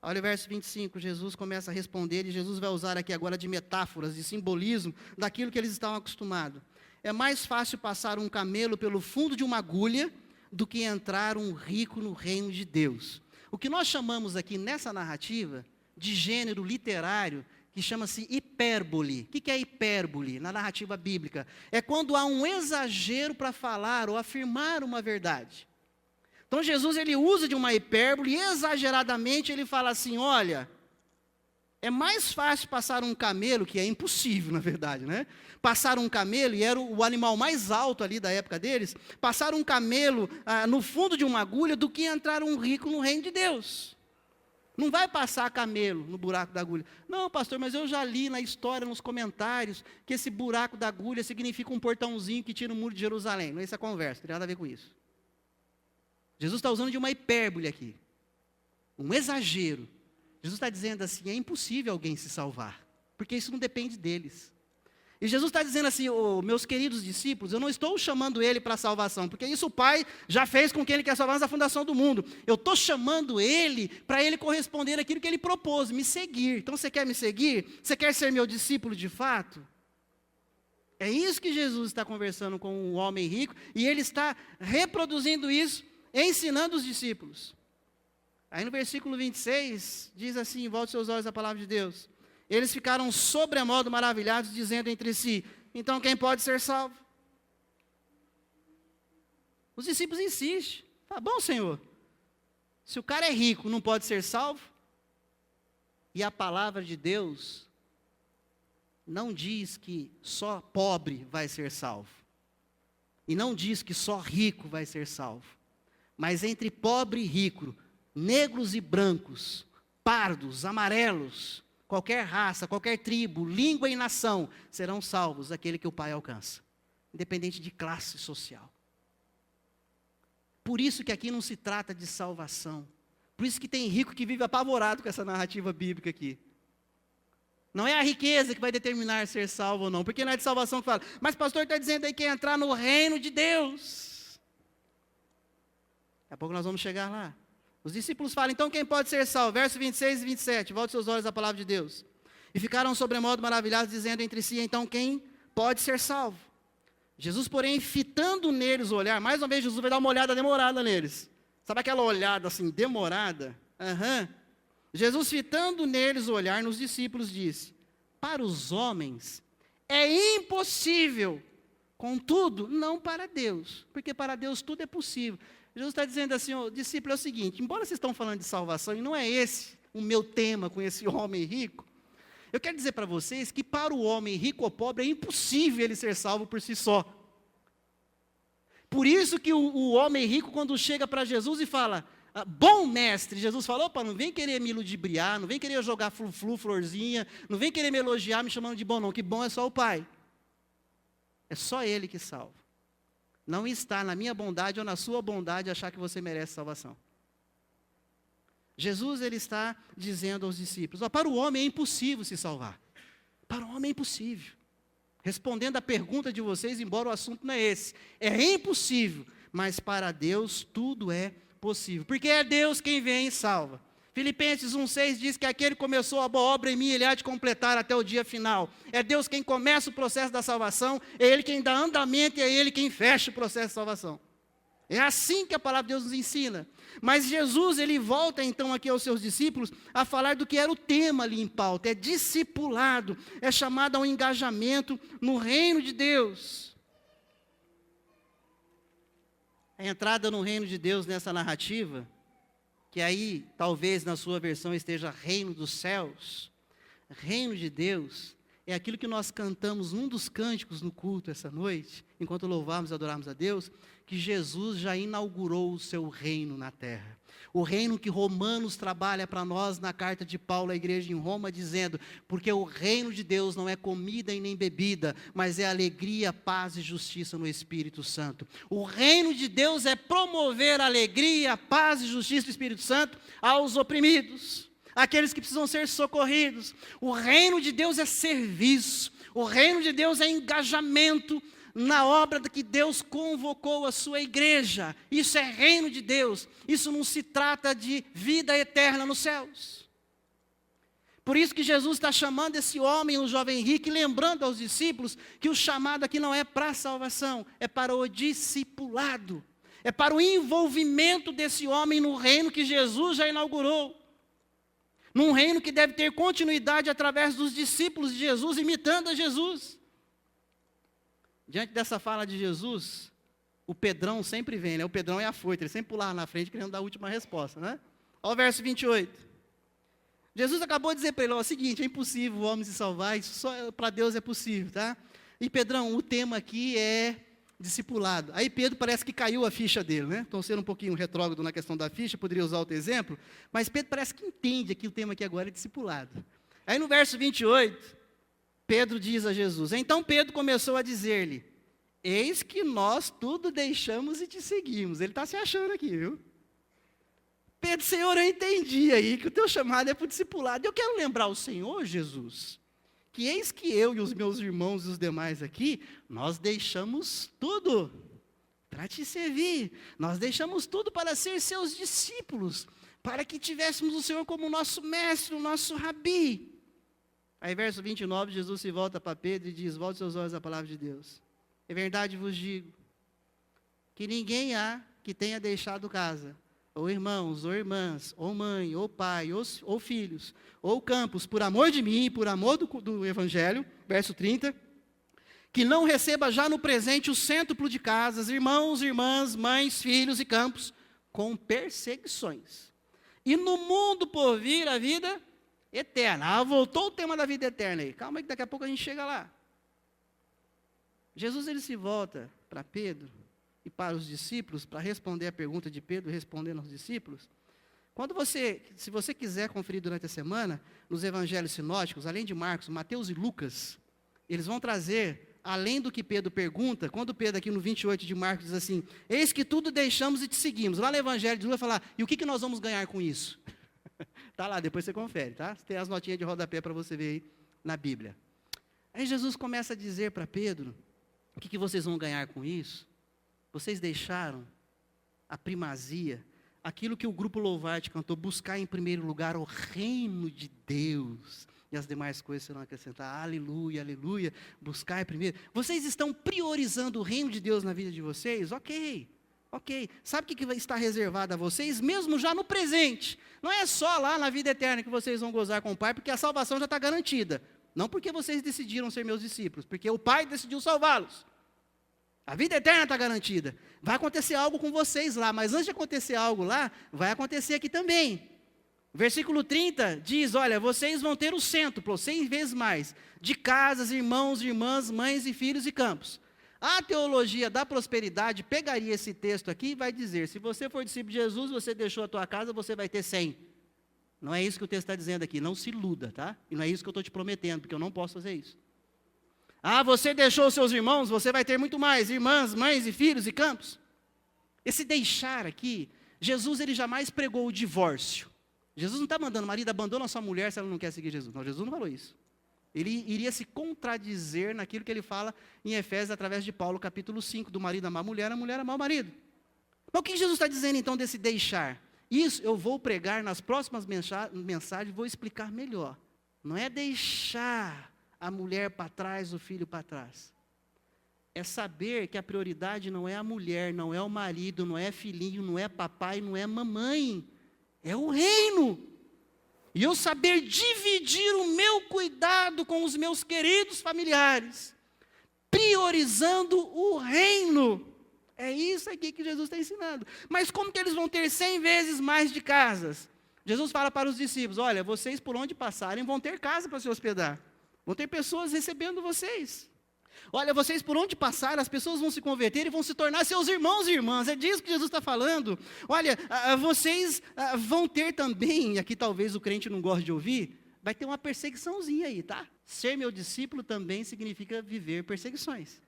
Olha o verso 25, Jesus começa a responder, e Jesus vai usar aqui agora de metáforas, de simbolismo, daquilo que eles estavam acostumados. É mais fácil passar um camelo pelo fundo de uma agulha, do que entrar um rico no reino de Deus. O que nós chamamos aqui nessa narrativa, de gênero literário, que chama-se hipérbole. O que é hipérbole na narrativa bíblica? É quando há um exagero para falar ou afirmar uma verdade. Então Jesus ele usa de uma hipérbole e exageradamente ele fala assim, olha, é mais fácil passar um camelo, que é impossível na verdade, né? Passar um camelo, e era o animal mais alto ali da época deles, passar um camelo no fundo de uma agulha do que entrar um rico no reino de Deus. Não vai passar camelo no buraco da agulha. Não, pastor, mas eu já li na história, nos comentários, que esse buraco da agulha significa um portãozinho que tira o muro de Jerusalém. Não é essa conversa, não tem nada a ver com isso. Jesus está usando de uma hipérbole aqui. Um exagero. Jesus está dizendo assim, é impossível alguém se salvar, porque isso não depende deles. E Jesus está dizendo assim, meus queridos discípulos, eu não estou chamando ele para a salvação, porque isso o Pai já fez com quem ele quer salvar antes da fundação do mundo. Eu estou chamando ele para ele corresponder àquilo que ele propôs, me seguir. Então você quer me seguir? Você quer ser meu discípulo de fato? É isso que Jesus está conversando com um homem rico, e ele está reproduzindo isso, ensinando os discípulos. Aí no versículo 26, diz assim, volte seus olhos à palavra de Deus. Eles ficaram sobremodo maravilhados, dizendo entre si, então quem pode ser salvo? Os discípulos insistem, tá bom, Senhor, se o cara é rico, não pode ser salvo? E a palavra de Deus não diz que só pobre vai ser salvo. E não diz que só rico vai ser salvo. Mas entre pobre e rico, negros e brancos, pardos, amarelos, qualquer raça, qualquer tribo, língua e nação, serão salvos aquele que o Pai alcança, independente de classe social. Por isso que aqui não se trata de salvação. Por isso que tem rico que vive apavorado com essa narrativa bíblica aqui. Não é a riqueza que vai determinar ser salvo ou não, porque não é de salvação que fala. Mas o pastor está dizendo aí que é entrar no reino de Deus. Daqui a pouco nós vamos chegar lá. Os discípulos falam, então quem pode ser salvo? Verso 26 e 27, volte seus olhos à palavra de Deus. E ficaram sobremodo maravilhados, dizendo entre si, então quem pode ser salvo? Jesus, porém, fitando neles o olhar, mais uma vez Jesus vai dar uma olhada demorada neles. Sabe aquela olhada assim, demorada? Jesus, fitando neles o olhar nos discípulos, disse, para os homens é impossível, contudo, não para Deus, porque para Deus tudo é possível. Jesus está dizendo assim, discípulo, é o seguinte, embora vocês estão falando de salvação, e não é esse o meu tema com esse homem rico, eu quero dizer para vocês que para o homem rico ou pobre é impossível ele ser salvo por si só. Por isso que o homem rico, quando chega para Jesus e fala, bom mestre, Jesus falou, opa, não vem querer me ludibriar, não vem querer jogar flu-flu, florzinha, não vem querer me elogiar me chamando de bom não, que bom é só o Pai. É só Ele que salva. Não está na minha bondade ou na sua bondade achar que você merece salvação. Jesus ele está dizendo aos discípulos, para o homem é impossível se salvar. Para o homem é impossível. Respondendo à pergunta de vocês, embora o assunto não é esse. É impossível, mas para Deus tudo é possível. Porque é Deus quem vem e salva. Filipenses 1,6 diz que aquele que começou a boa obra em mim, ele há de completar até o dia final. É Deus quem começa o processo da salvação, é Ele quem dá andamento e é Ele quem fecha o processo de salvação. É assim que a palavra de Deus nos ensina. Mas Jesus, ele volta então aqui aos seus discípulos a falar do que era o tema ali em pauta. É discipulado, é chamado a um engajamento no reino de Deus. A entrada no reino de Deus nessa narrativa, que aí talvez na sua versão esteja reino dos céus, reino de Deus, é aquilo que nós cantamos num dos cânticos no culto essa noite, enquanto louvamos e adoramos a Deus, que Jesus já inaugurou o seu reino na terra. O reino que Romanos trabalha para nós na carta de Paulo à igreja em Roma, dizendo, porque o reino de Deus não é comida e nem bebida, mas é alegria, paz e justiça no Espírito Santo. O reino de Deus é promover alegria, paz e justiça do Espírito Santo aos oprimidos. aqueles que precisam ser socorridos. O reino de Deus é serviço, o reino de Deus é engajamento na obra que Deus convocou a sua igreja. Isso é reino de Deus, isso não se trata de vida eterna nos céus. Por isso que Jesus está chamando esse homem, o jovem rico, e lembrando aos discípulos que o chamado aqui não é para a salvação, é para o discipulado, é para o envolvimento desse homem no reino que Jesus já inaugurou, num reino que deve ter continuidade através dos discípulos de Jesus, imitando a Jesus. Diante dessa fala de Jesus, o Pedrão sempre vem, né? O Pedrão é afoito, ele sempre pula lá na frente querendo dar a última resposta, né? Olha o verso 28. Jesus acabou de dizer para ele, ó, o seguinte, é impossível o homem se salvar, isso só para Deus é possível, tá? E Pedrão, o tema aqui é discipulado. Aí Pedro parece que caiu a ficha dele, né? Estou sendo um pouquinho retrógrado na questão da ficha, poderia usar outro exemplo, mas Pedro parece que entende que o tema aqui agora é discipulado. Aí no verso 28, Pedro diz a Jesus, então Pedro começou a dizer-lhe, eis que nós tudo deixamos e te seguimos. Ele está se achando aqui, viu? Pedro, Senhor, eu entendi aí que o teu chamado é para o discipulado. Eu quero lembrar o Senhor, Jesus, que eis que eu e os meus irmãos e os demais aqui, nós deixamos tudo para te servir. Nós deixamos tudo para ser seus discípulos, para que tivéssemos o Senhor como nosso mestre, o nosso rabi. Aí, verso 29, Jesus se volta para Pedro e diz, volte seus olhos à palavra de Deus. É verdade vos digo, que ninguém há que tenha deixado casa, ou irmãos, ou irmãs, ou mãe, ou pai, ou filhos, ou campos, por amor de mim, por amor do Evangelho, verso 30, que não receba já no presente o cêntuplo de casas, irmãos, irmãs, mães, filhos e campos, com perseguições. E no mundo por vir a vida eterna. Ah, voltou o tema da vida eterna aí. Calma aí que daqui a pouco a gente chega lá. Jesus ele se volta para Pedro e para os discípulos, para responder a pergunta de Pedro, respondendo aos discípulos. Se você quiser conferir durante a semana, nos evangelhos sinóticos, além de Marcos, Mateus e Lucas, eles vão trazer, além do que Pedro pergunta, quando Pedro aqui no 28 de Marcos diz assim, eis que tudo deixamos e te seguimos. Lá no evangelho de Lucas vai falar, e o que nós vamos ganhar com isso? Está lá, depois você confere, tá? Tem as notinhas de rodapé para você ver aí na Bíblia. Aí Jesus começa a dizer para Pedro, o que vocês vão ganhar com isso? Vocês deixaram a primazia, aquilo que o grupo Louvarte cantou, buscar em primeiro lugar o reino de Deus, e as demais coisas serão acrescentadas, aleluia, aleluia, buscar primeiro. Vocês estão priorizando o reino de Deus na vida de vocês? Ok. Sabe o que está reservado a vocês? Mesmo já no presente. Não é só lá na vida eterna que vocês vão gozar com o Pai, porque a salvação já está garantida. Não porque vocês decidiram ser meus discípulos, porque o Pai decidiu salvá-los. A vida eterna está garantida. Vai acontecer algo com vocês lá, mas antes de acontecer algo lá, vai acontecer aqui também. Versículo 30 diz, olha, vocês vão ter o cêntuplo, 6 vezes mais, de casas, irmãos, irmãs, mães e filhos e campos. A teologia da prosperidade pegaria esse texto aqui e vai dizer, se você for discípulo de Jesus, você deixou a tua casa, você vai ter 100. Não é isso que o texto está dizendo aqui, não se iluda, tá? E não é isso que eu estou te prometendo, porque eu não posso fazer isso. Ah, você deixou os seus irmãos, você vai ter muito mais, irmãs, mães e filhos e campos. Esse deixar aqui, Jesus ele jamais pregou o divórcio. Jesus não está mandando, marido, abandona a sua mulher se ela não quer seguir Jesus. Não, Jesus não falou isso. Ele iria se contradizer naquilo que ele fala em Efésios, através de Paulo, capítulo 5, do marido amar a mulher amar o marido. Mas o que Jesus está dizendo então desse deixar? Isso eu vou pregar nas próximas mensagens, vou explicar melhor. Não é deixar a mulher para trás, o filho para trás. É saber que a prioridade não é a mulher, não é o marido, não é filhinho, não é papai, não é mamãe. É o reino. E eu saber dividir o meu cuidado com os meus queridos familiares, priorizando o reino. É isso aqui que Jesus está ensinando. Mas como que eles vão ter 100 vezes mais de casas? Jesus fala para os discípulos, olha, vocês por onde passarem vão ter casa para se hospedar. Vão ter pessoas recebendo vocês. Olha, vocês por onde passarem, as pessoas vão se converter e vão se tornar seus irmãos e irmãs. É disso que Jesus está falando. Olha, vocês vão ter também, e aqui talvez o crente não goste de ouvir, vai ter uma perseguiçãozinha aí, tá? Ser meu discípulo também significa viver perseguições.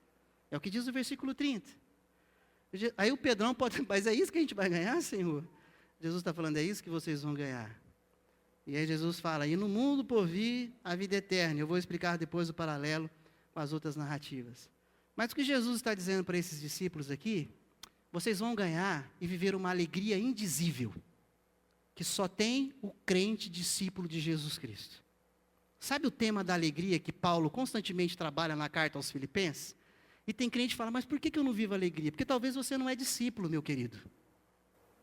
É o que diz o versículo 30. Aí o Pedrão pode, mas é isso que a gente vai ganhar, Senhor? Jesus está falando, é isso que vocês vão ganhar. E aí Jesus fala, e no mundo por vir a vida eterna. Eu vou explicar depois o paralelo com as outras narrativas. Mas o que Jesus está dizendo para esses discípulos aqui, vocês vão ganhar e viver uma alegria indizível, que só tem o crente discípulo de Jesus Cristo. Sabe o tema da alegria que Paulo constantemente trabalha na carta aos Filipenses? E tem crente que fala, mas por que eu não vivo alegria? Porque talvez você não é discípulo, meu querido.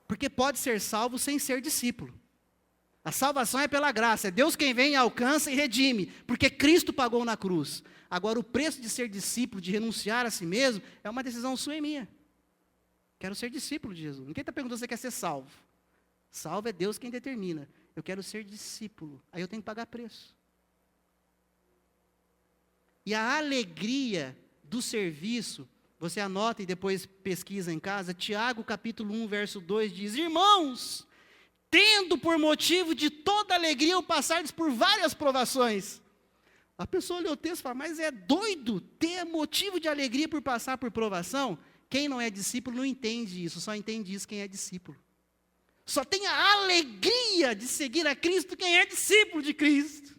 Porque pode ser salvo sem ser discípulo. A salvação é pela graça, é Deus quem vem, alcança e redime, porque Cristo pagou na cruz. Agora o preço de ser discípulo, de renunciar a si mesmo, é uma decisão sua e minha. Quero ser discípulo de Jesus. Ninguém está perguntando se você quer ser salvo. Salvo é Deus quem determina. Eu quero ser discípulo, aí eu tenho que pagar preço. E a alegria do serviço, você anota e depois pesquisa em casa, Tiago capítulo 1, verso 2 diz, irmãos, tendo por motivo de toda alegria o passardes por várias provações. A pessoa lê o texto e fala, mas é doido ter motivo de alegria por passar por provação? Quem não é discípulo não entende isso, só entende isso quem é discípulo. Só tem a alegria de seguir a Cristo quem é discípulo de Cristo.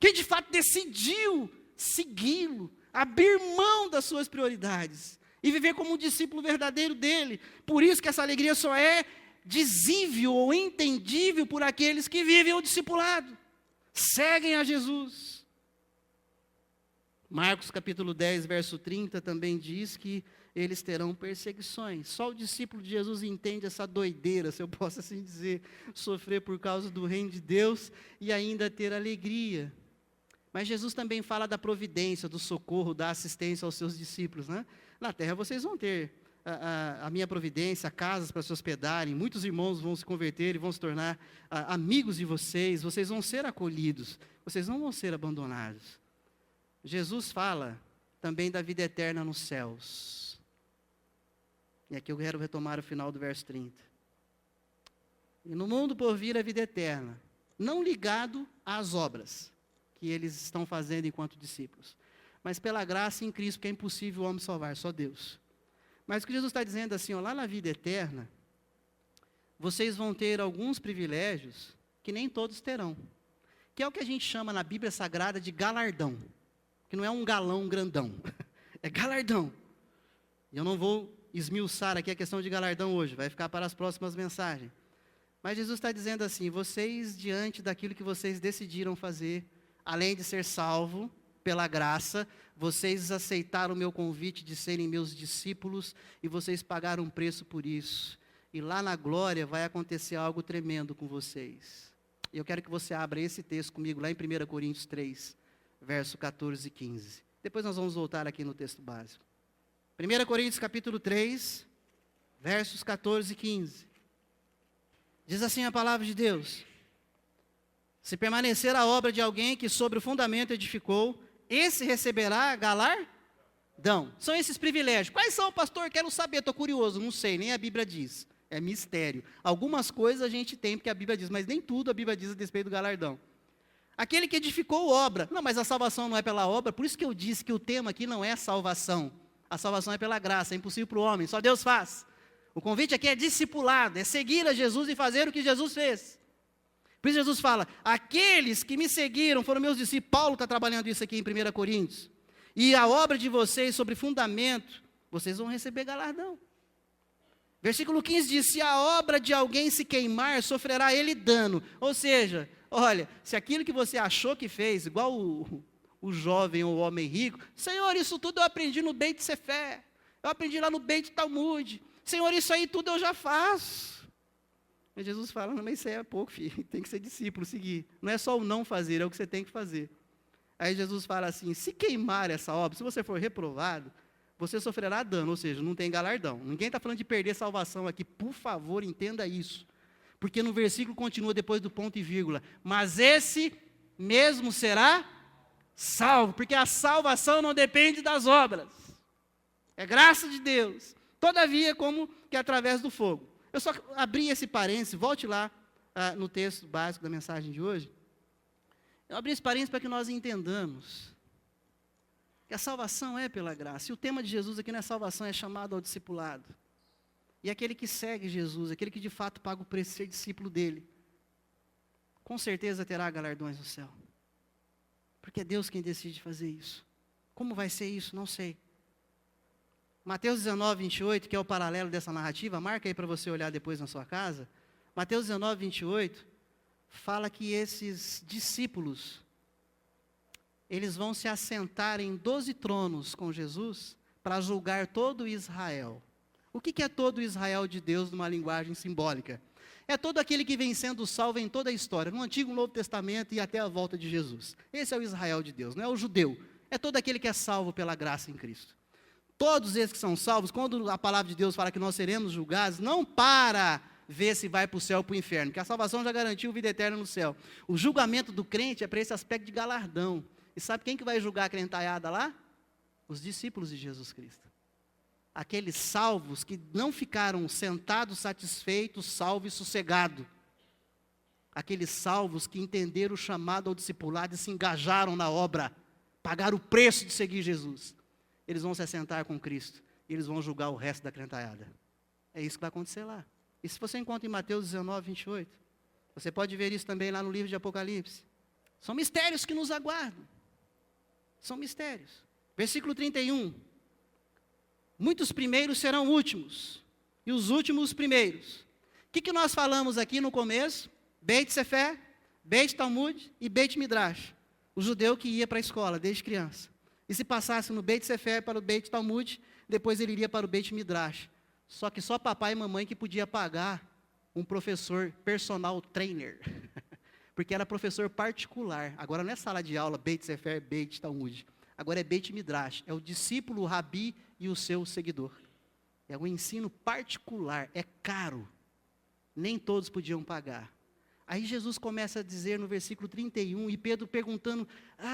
Quem de fato decidiu segui-lo, abrir mão das suas prioridades e viver como um discípulo verdadeiro dele. Por isso que essa alegria só é dizível ou entendível por aqueles que vivem o discipulado, seguem a Jesus. Marcos capítulo 10, verso 30 também diz que eles terão perseguições. Só o discípulo de Jesus entende essa doideira, se eu posso assim dizer, sofrer por causa do reino de Deus e ainda ter alegria. Mas Jesus também fala da providência, do socorro, da assistência aos seus discípulos, né? Na terra vocês vão ter a minha providência, casas para se hospedarem, muitos irmãos vão se converter e vão se tornar amigos de vocês, vocês vão ser acolhidos, vocês não vão ser abandonados. Jesus fala também da vida eterna nos céus. E aqui eu quero retomar o final do verso 30. E no mundo por vir a vida eterna, não ligado às obras que eles estão fazendo enquanto discípulos, mas pela graça em Cristo, que é impossível o homem salvar, só Deus. Mas o que Jesus está dizendo assim, ó, lá na vida eterna, vocês vão ter alguns privilégios que nem todos terão, que é o que a gente chama na Bíblia Sagrada de galardão, que não é um galão grandão, é galardão. E eu não vou esmiuçar aqui a questão de galardão hoje, vai ficar para as próximas mensagens. Mas Jesus está dizendo assim, vocês diante daquilo que vocês decidiram fazer, além de ser salvo pela graça, vocês aceitaram o meu convite de serem meus discípulos e vocês pagaram um preço por isso. E lá na glória vai acontecer algo tremendo com vocês. E eu quero que você abra esse texto comigo lá em 1 Coríntios 3, verso 14 e 15. Depois nós vamos voltar aqui no texto básico. 1 Coríntios capítulo 3, versos 14 e 15. Diz assim a palavra de Deus. Se permanecer a obra de alguém que sobre o fundamento edificou, esse receberá galardão. São esses privilégios. Quais são, pastor? Quero saber, estou curioso. Não sei, nem a Bíblia diz. É mistério. Algumas coisas a gente tem porque a Bíblia diz, mas nem tudo a Bíblia diz a respeito do galardão. Aquele que edificou obra. Não, mas a salvação não é pela obra. Por isso que eu disse que o tema aqui não é salvação. A salvação é pela graça, é impossível para o homem, só Deus faz. O convite aqui é discipulado, é seguir a Jesus e fazer o que Jesus fez. Por isso Jesus fala, aqueles que me seguiram foram meus discípulos. Paulo está trabalhando isso aqui em 1 Coríntios. E a obra de vocês sobre fundamento, vocês vão receber galardão. Versículo 15 diz, se a obra de alguém se queimar, sofrerá ele dano. Ou seja, olha, se aquilo que você achou que fez, igual o jovem ou o homem rico, Senhor, isso tudo eu aprendi no Beit Sefer, eu aprendi lá no Beit Talmud, Senhor, isso aí tudo eu já faço. Mas Jesus fala, não, mas isso aí é pouco, filho, tem que ser discípulo, seguir. Não é só o não fazer, é o que você tem que fazer. Aí Jesus fala assim, se queimar essa obra, se você for reprovado, você sofrerá dano, ou seja, não tem galardão. Ninguém está falando de perder salvação aqui, por favor, entenda isso. Porque no versículo continua depois do ponto e vírgula, mas esse mesmo será salvo, porque a salvação não depende das obras. É graça de Deus. Todavia, como que através do fogo. Eu só abri esse parênteses, volte lá no texto básico da mensagem de hoje. Eu abri esse parênteses para que nós entendamos que a salvação é pela graça. E o tema de Jesus aqui não é salvação, é chamado ao discipulado. E aquele que segue Jesus, aquele que de fato paga o preço de ser discípulo dele. com certeza terá galardões no céu. Porque é Deus quem decide fazer isso. Como vai ser isso? Não sei. Mateus 19, 28, que é o paralelo dessa narrativa, marca aí para você olhar depois na sua casa. Mateus 19, 28, fala que esses discípulos, eles vão se assentar em 12 tronos com Jesus para julgar todo Israel. O que é todo Israel de Deus numa linguagem simbólica? É todo aquele que vem sendo salvo em toda a história, no Antigo e Novo Testamento e até a volta de Jesus. Esse é o Israel de Deus, não é o judeu. É todo aquele que é salvo pela graça em Cristo. Todos esses que são salvos, quando a palavra de Deus fala que nós seremos julgados, não para ver se vai para o céu ou para o inferno, porque a salvação já garantiu vida eterna no céu. O julgamento do crente é para esse aspecto de galardão. E sabe quem que vai julgar a crentalhada lá? Os discípulos de Jesus Cristo. Aqueles salvos que não ficaram sentados, satisfeitos, salvos e sossegados. Aqueles salvos que entenderam o chamado ao discipulado e se engajaram na obra, pagaram o preço de seguir Jesus. Eles vão se assentar com Cristo e eles vão julgar o resto da crentalhada. É isso que vai acontecer lá. E se você encontra em Mateus 19, 28, você pode ver isso também lá no livro de Apocalipse. São mistérios que nos aguardam. São mistérios. Versículo 31. Muitos primeiros serão últimos, e os últimos primeiros. O que nós falamos aqui no começo? Beit Sefer, Beit Talmud e Beit Midrash. O judeu que ia para a escola desde criança. E se passasse no Beit Sefer para o Beit Talmud, depois ele iria para o Beit Midrash. Só que só papai e mamãe que podia pagar um professor personal trainer. Porque era professor particular. Agora não é sala de aula, Beit Sefer, Beit Talmud. Agora é Beit Midrash. É o discípulo, o rabi e o seu seguidor. É um ensino particular, é caro. Nem todos podiam pagar. Aí Jesus começa a dizer no versículo 31, e Pedro perguntando,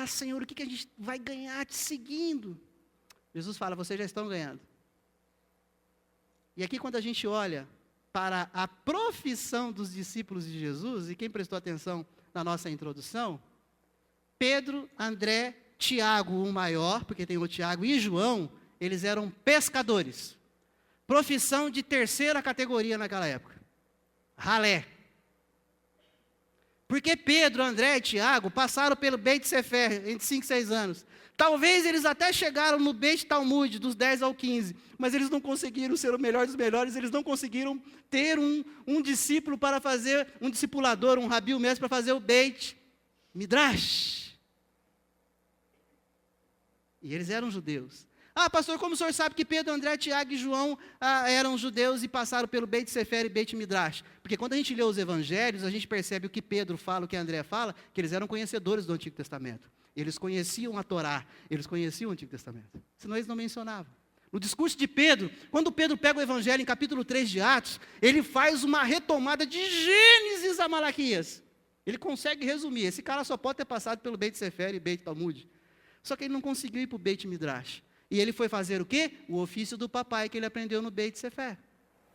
Senhor, o que a gente vai ganhar te seguindo? Jesus fala, vocês já estão ganhando. E aqui quando a gente olha para a profissão dos discípulos de Jesus, e quem prestou atenção na nossa introdução, Pedro, André, Tiago, o maior, porque tem o Tiago, e João, eles eram pescadores. Profissão de terceira categoria naquela época. Ralé. Porque Pedro, André e Tiago passaram pelo Beit Sefer entre 5 e 6 anos. Talvez eles até chegaram no Beit Talmud, dos 10 ao 15, mas eles não conseguiram ser o melhor dos melhores, eles não conseguiram ter um discípulo para fazer, um discipulador, um rabi, um mestre para fazer o Beit Midrash. E eles eram judeus. Pastor, como o senhor sabe que Pedro, André, Tiago e João eram judeus e passaram pelo Beit Sefer e Beit Midrash? Porque quando a gente lê os evangelhos, a gente percebe o que Pedro fala, o que André fala, que eles eram conhecedores do Antigo Testamento. Eles conheciam a Torá, eles conheciam o Antigo Testamento. Senão eles não mencionavam. No discurso de Pedro, quando Pedro pega o evangelho em capítulo 3 de Atos, ele faz uma retomada de Gênesis a Malaquias. Ele consegue resumir. Esse cara só pode ter passado pelo Beit Sefer e Beit Talmud. Só que ele não conseguiu ir para o Beit Midrash. E ele foi fazer o quê? O ofício do papai que ele aprendeu no Beit Sefer.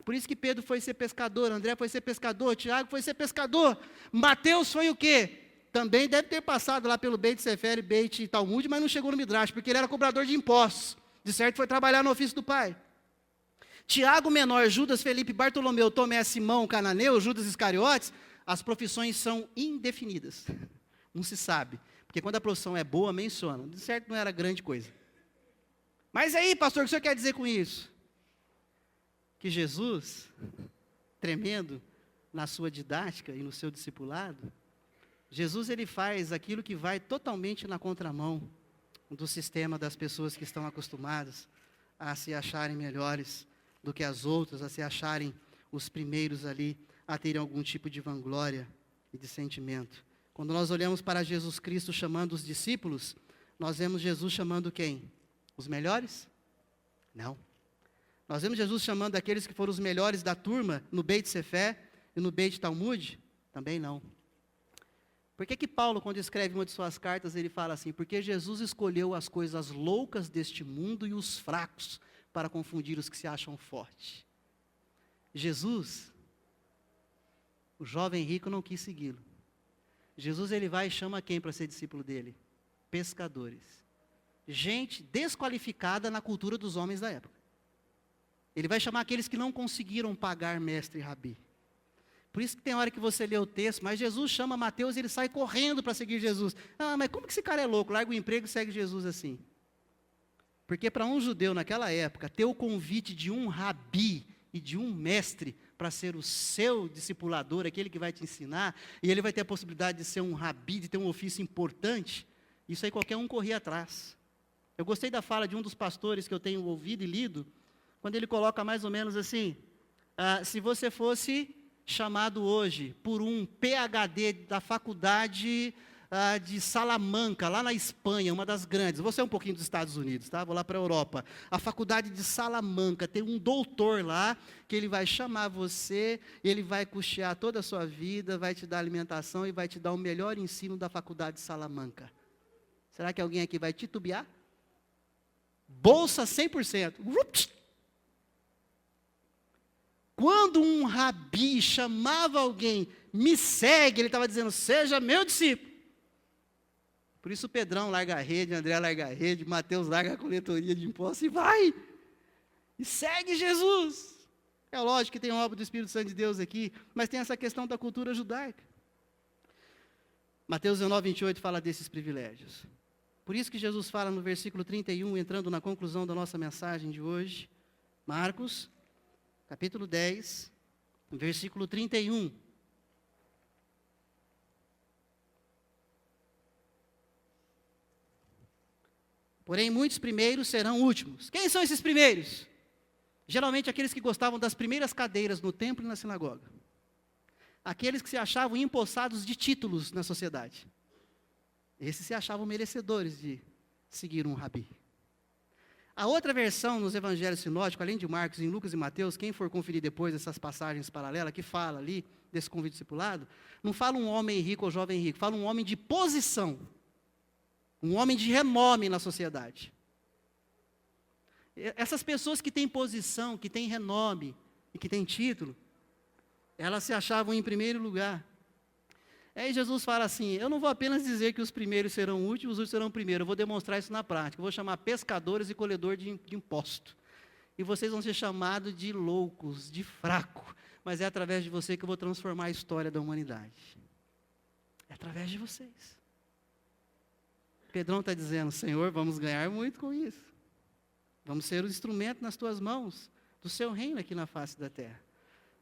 Por isso que Pedro foi ser pescador, André foi ser pescador, Tiago foi ser pescador. Mateus foi o quê? Também deve ter passado lá pelo Beit Sefer e Beit Talmud, mas não chegou no Midrash, porque ele era cobrador de impostos. De certo foi trabalhar no ofício do pai. Tiago menor, Judas, Felipe, Bartolomeu, Tomé, Simão, Cananeu, Judas Iscariotes, as profissões são indefinidas. Não se sabe. Porque quando a profissão é boa, menciona. De certo não era grande coisa. Mas aí, pastor, o que o senhor quer dizer com isso? Que Jesus, tremendo na sua didática e no seu discipulado, Jesus ele faz aquilo que vai totalmente na contramão do sistema das pessoas que estão acostumadas a se acharem melhores do que as outras, a se acharem os primeiros ali, a terem algum tipo de vanglória e de sentimento. Quando nós olhamos para Jesus Cristo chamando os discípulos, nós vemos Jesus chamando quem? Os melhores? Não. Nós vemos Jesus chamando aqueles que foram os melhores da turma no Beit Sefer e no Beit Talmud? Também não. Por que Paulo, quando escreve uma de suas cartas, ele fala assim, porque Jesus escolheu as coisas loucas deste mundo e os fracos para confundir os que se acham fortes. Jesus, o jovem rico não quis segui-lo. Jesus ele vai e chama quem para ser discípulo dele? Pescadores. Gente desqualificada na cultura dos homens da época. Ele vai chamar aqueles que não conseguiram pagar mestre e rabi. Por isso que tem hora que você lê o texto, mas Jesus chama Mateus e ele sai correndo para seguir Jesus. Ah, mas como que esse cara é louco? Larga o emprego e segue Jesus assim. Porque para um judeu naquela época, ter o convite de um rabi e de um mestre para ser o seu discipulador, aquele que vai te ensinar, e ele vai ter a possibilidade de ser um rabi, de ter um ofício importante, isso aí qualquer um corria atrás. Eu gostei da fala de um dos pastores que eu tenho ouvido e lido, quando ele coloca mais ou menos assim, se você fosse chamado hoje por um PhD da faculdade de Salamanca, lá na Espanha, uma das grandes, você é um pouquinho dos Estados Unidos, tá? Vou lá para a Europa, a faculdade de Salamanca, tem um doutor lá, que ele vai chamar você, ele vai custear toda a sua vida, vai te dar alimentação e vai te dar o melhor ensino da faculdade de Salamanca. Será que alguém aqui vai titubear? Bolsa 100%. Quando um rabi chamava alguém, me segue, ele estava dizendo, seja meu discípulo. Por isso Pedrão larga a rede, André larga a rede, Mateus larga a coletoria de impostos e vai. E segue Jesus. É lógico que tem obra do Espírito Santo de Deus aqui, mas tem essa questão da cultura judaica. Mateus 19, 28 fala desses privilégios. Por isso que Jesus fala no versículo 31, entrando na conclusão da nossa mensagem de hoje, Marcos, capítulo 10, versículo 31. Porém, muitos primeiros serão últimos. Quem são esses primeiros? Geralmente aqueles que gostavam das primeiras cadeiras no templo e na sinagoga. Aqueles que se achavam empossados de títulos na sociedade. Esses se achavam merecedores de seguir um rabi. A outra versão nos evangelhos sinóticos, além de Marcos, em Lucas e Mateus, quem for conferir depois essas passagens paralelas, que fala ali desse convite discipulado, não fala um homem rico ou jovem rico, fala um homem de posição. Um homem de renome na sociedade. Essas pessoas que têm posição, que têm renome e que têm título, elas se achavam em primeiro lugar. Aí Jesus fala assim, eu não vou apenas dizer que os primeiros serão últimos, os últimos serão primeiros, eu vou demonstrar isso na prática. Eu vou chamar pescadores e colhedor de imposto. E vocês vão ser chamados de loucos, de fraco. Mas é através de você que eu vou transformar a história da humanidade. É através de vocês. Pedrão está dizendo, Senhor, vamos ganhar muito com isso. Vamos ser o instrumento nas tuas mãos, do seu reino aqui na face da terra.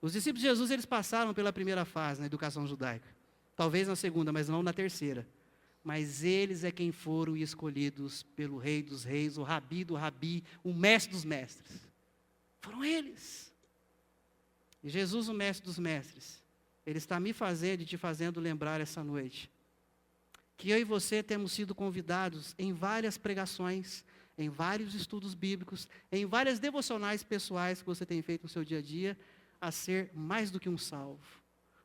Os discípulos de Jesus, eles passaram pela primeira fase na educação judaica. Talvez na segunda, mas não na terceira. Mas eles é quem foram escolhidos pelo Rei dos Reis, o Rabi do Rabi, o Mestre dos Mestres. Foram eles. E Jesus, o Mestre dos Mestres, Ele está me fazendo e te fazendo lembrar essa noite que eu e você temos sido convidados em várias pregações, em vários estudos bíblicos, em várias devocionais pessoais que você tem feito no seu dia a dia, a ser mais do que um salvo,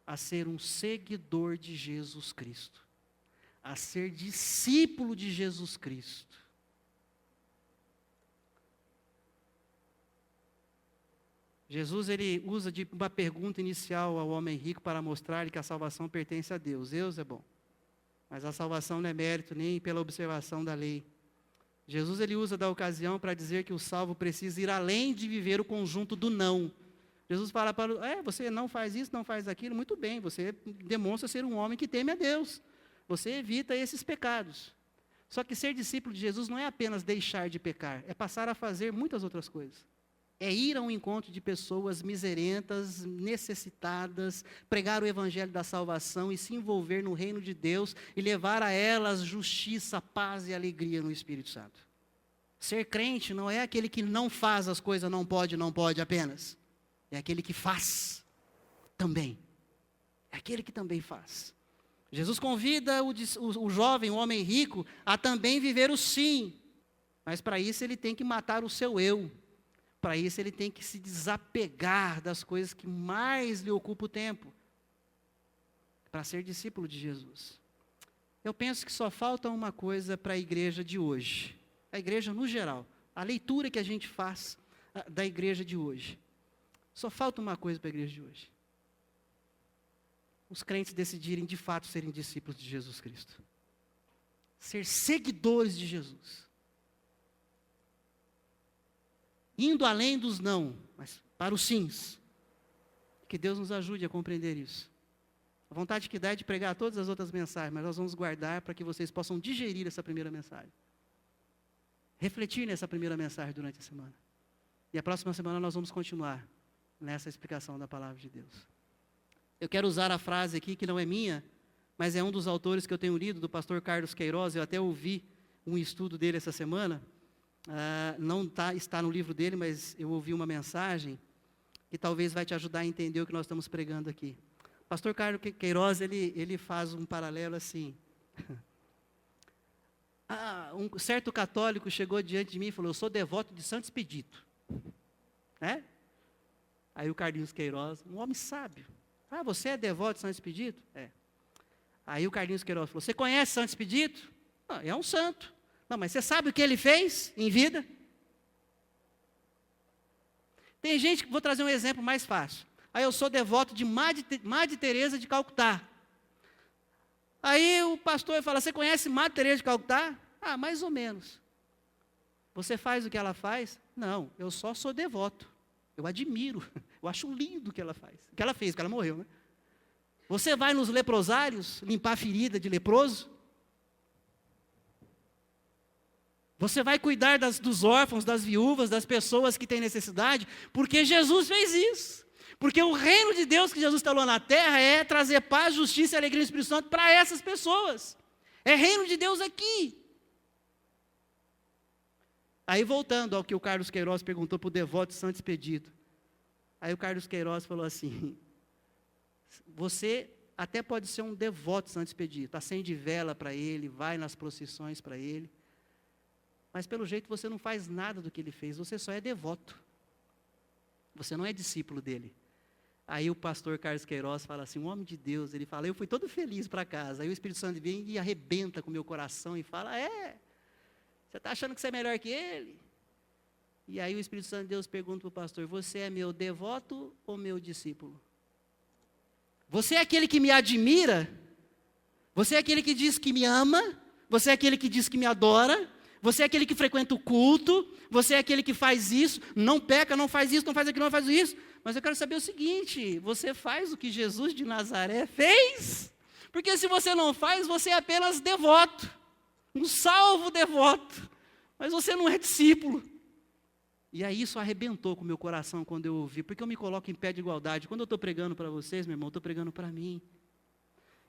a ser um seguidor de Jesus Cristo, a ser discípulo de Jesus Cristo. Jesus, ele usa de uma pergunta inicial ao homem rico para mostrar que a salvação pertence a Deus. Deus é bom. Mas a salvação não é mérito nem pela observação da lei. Jesus, ele usa da ocasião para dizer que o salvo precisa ir além de viver o conjunto do não. Jesus fala para você não faz isso, não faz aquilo, muito bem, você demonstra ser um homem que teme a Deus. Você evita esses pecados. Só que ser discípulo de Jesus não é apenas deixar de pecar, é passar a fazer muitas outras coisas. É ir ao encontro de pessoas miserentas, necessitadas, pregar o evangelho da salvação e se envolver no reino de Deus e levar a elas justiça, paz e alegria no Espírito Santo. Ser crente não é aquele que não faz as coisas, não pode apenas. É aquele que faz também. É aquele que também faz. Jesus convida o jovem, o homem rico, a também viver o sim. Mas para isso ele tem que matar o seu eu. Para isso ele tem que se desapegar das coisas que mais lhe ocupam o tempo. Para ser discípulo de Jesus. Eu penso que só falta uma coisa para a igreja de hoje. A igreja no geral. A leitura que a gente faz da igreja de hoje. Só falta uma coisa para a igreja de hoje. Os crentes decidirem de fato serem discípulos de Jesus Cristo. Ser seguidores de Jesus. Indo além dos não, mas para os sims. Que Deus nos ajude a compreender isso. A vontade que dá é de pregar todas as outras mensagens, mas nós vamos guardar para que vocês possam digerir essa primeira mensagem. Refletir nessa primeira mensagem durante a semana. E a próxima semana nós vamos continuar nessa explicação da palavra de Deus. Eu quero usar a frase aqui, que não é minha, mas é um dos autores que eu tenho lido, do pastor Carlos Queiroz. Eu até ouvi um estudo dele essa semana. Não está no livro dele, mas eu ouvi uma mensagem que talvez vai te ajudar a entender o que nós estamos pregando aqui. O pastor Carlos Queiroz, ele faz um paralelo assim. Um certo católico chegou diante de mim e falou: eu sou devoto de Santo Expedito. Né? Aí o Carlinhos Queiroz, um homem sábio. Você é devoto de Santo Expedito? É. Aí o Carlinhos Queiroz falou: você conhece Santo Expedito? Não, é um santo. Não, mas você sabe o que ele fez em vida? Tem gente que, vou trazer um exemplo mais fácil. Aí eu sou devoto de Madre Teresa de Calcutá. Aí o pastor fala: você conhece Madre Teresa de Calcutá? Mais ou menos. Você faz o que ela faz? Não, eu só sou devoto. Eu admiro, eu acho lindo o que ela faz. O que ela fez, porque ela morreu, né? Você vai nos leprosários limpar a ferida de leproso? Você vai cuidar dos órfãos, das viúvas, das pessoas que têm necessidade? Porque Jesus fez isso. Porque o reino de Deus que Jesus instalou na terra é trazer paz, justiça e alegria do Espírito Santo para essas pessoas. É reino de Deus aqui. Aí voltando ao que o Carlos Queiroz perguntou para o devoto de Santo Expedito. Aí o Carlos Queiroz falou assim: você até pode ser um devoto de Santo Expedito, acende vela para ele, vai nas procissões para ele, mas pelo jeito você não faz nada do que ele fez, você só é devoto. Você não é discípulo dele. Aí o pastor Carlos Queiroz fala assim, um homem de Deus, ele fala: eu fui todo feliz para casa. Aí o Espírito Santo vem e arrebenta com o meu coração e fala: você está achando que você é melhor que ele? E aí o Espírito Santo de Deus pergunta para o pastor: você é meu devoto ou meu discípulo? Você é aquele que me admira? Você é aquele que diz que me ama? Você é aquele que diz que me adora? Você é aquele que frequenta o culto? Você é aquele que faz isso, não peca, não faz isso, não faz aquilo, não faz isso? Mas eu quero saber o seguinte: você faz o que Jesus de Nazaré fez? Porque se você não faz, você é apenas devoto, um salvo devoto, mas você não é discípulo. E aí isso arrebentou com o meu coração quando eu ouvi, porque eu me coloco em pé de igualdade. Quando eu estou pregando para vocês, meu irmão, eu estou pregando para mim.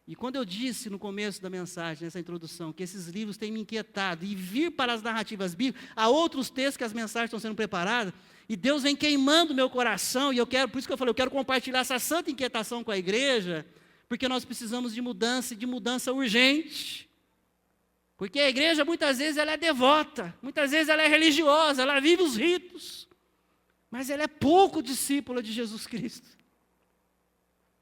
E quando eu disse no começo da mensagem, nessa introdução, que esses livros têm me inquietado, e vir para as narrativas bíblicas, há outros textos que as mensagens estão sendo preparadas, e Deus vem queimando o meu coração, e por isso que eu falei, eu quero compartilhar essa santa inquietação com a igreja, porque nós precisamos de mudança, e de mudança urgente. Porque a igreja muitas vezes ela é devota, muitas vezes ela é religiosa, ela vive os ritos, mas ela é pouco discípula de Jesus Cristo.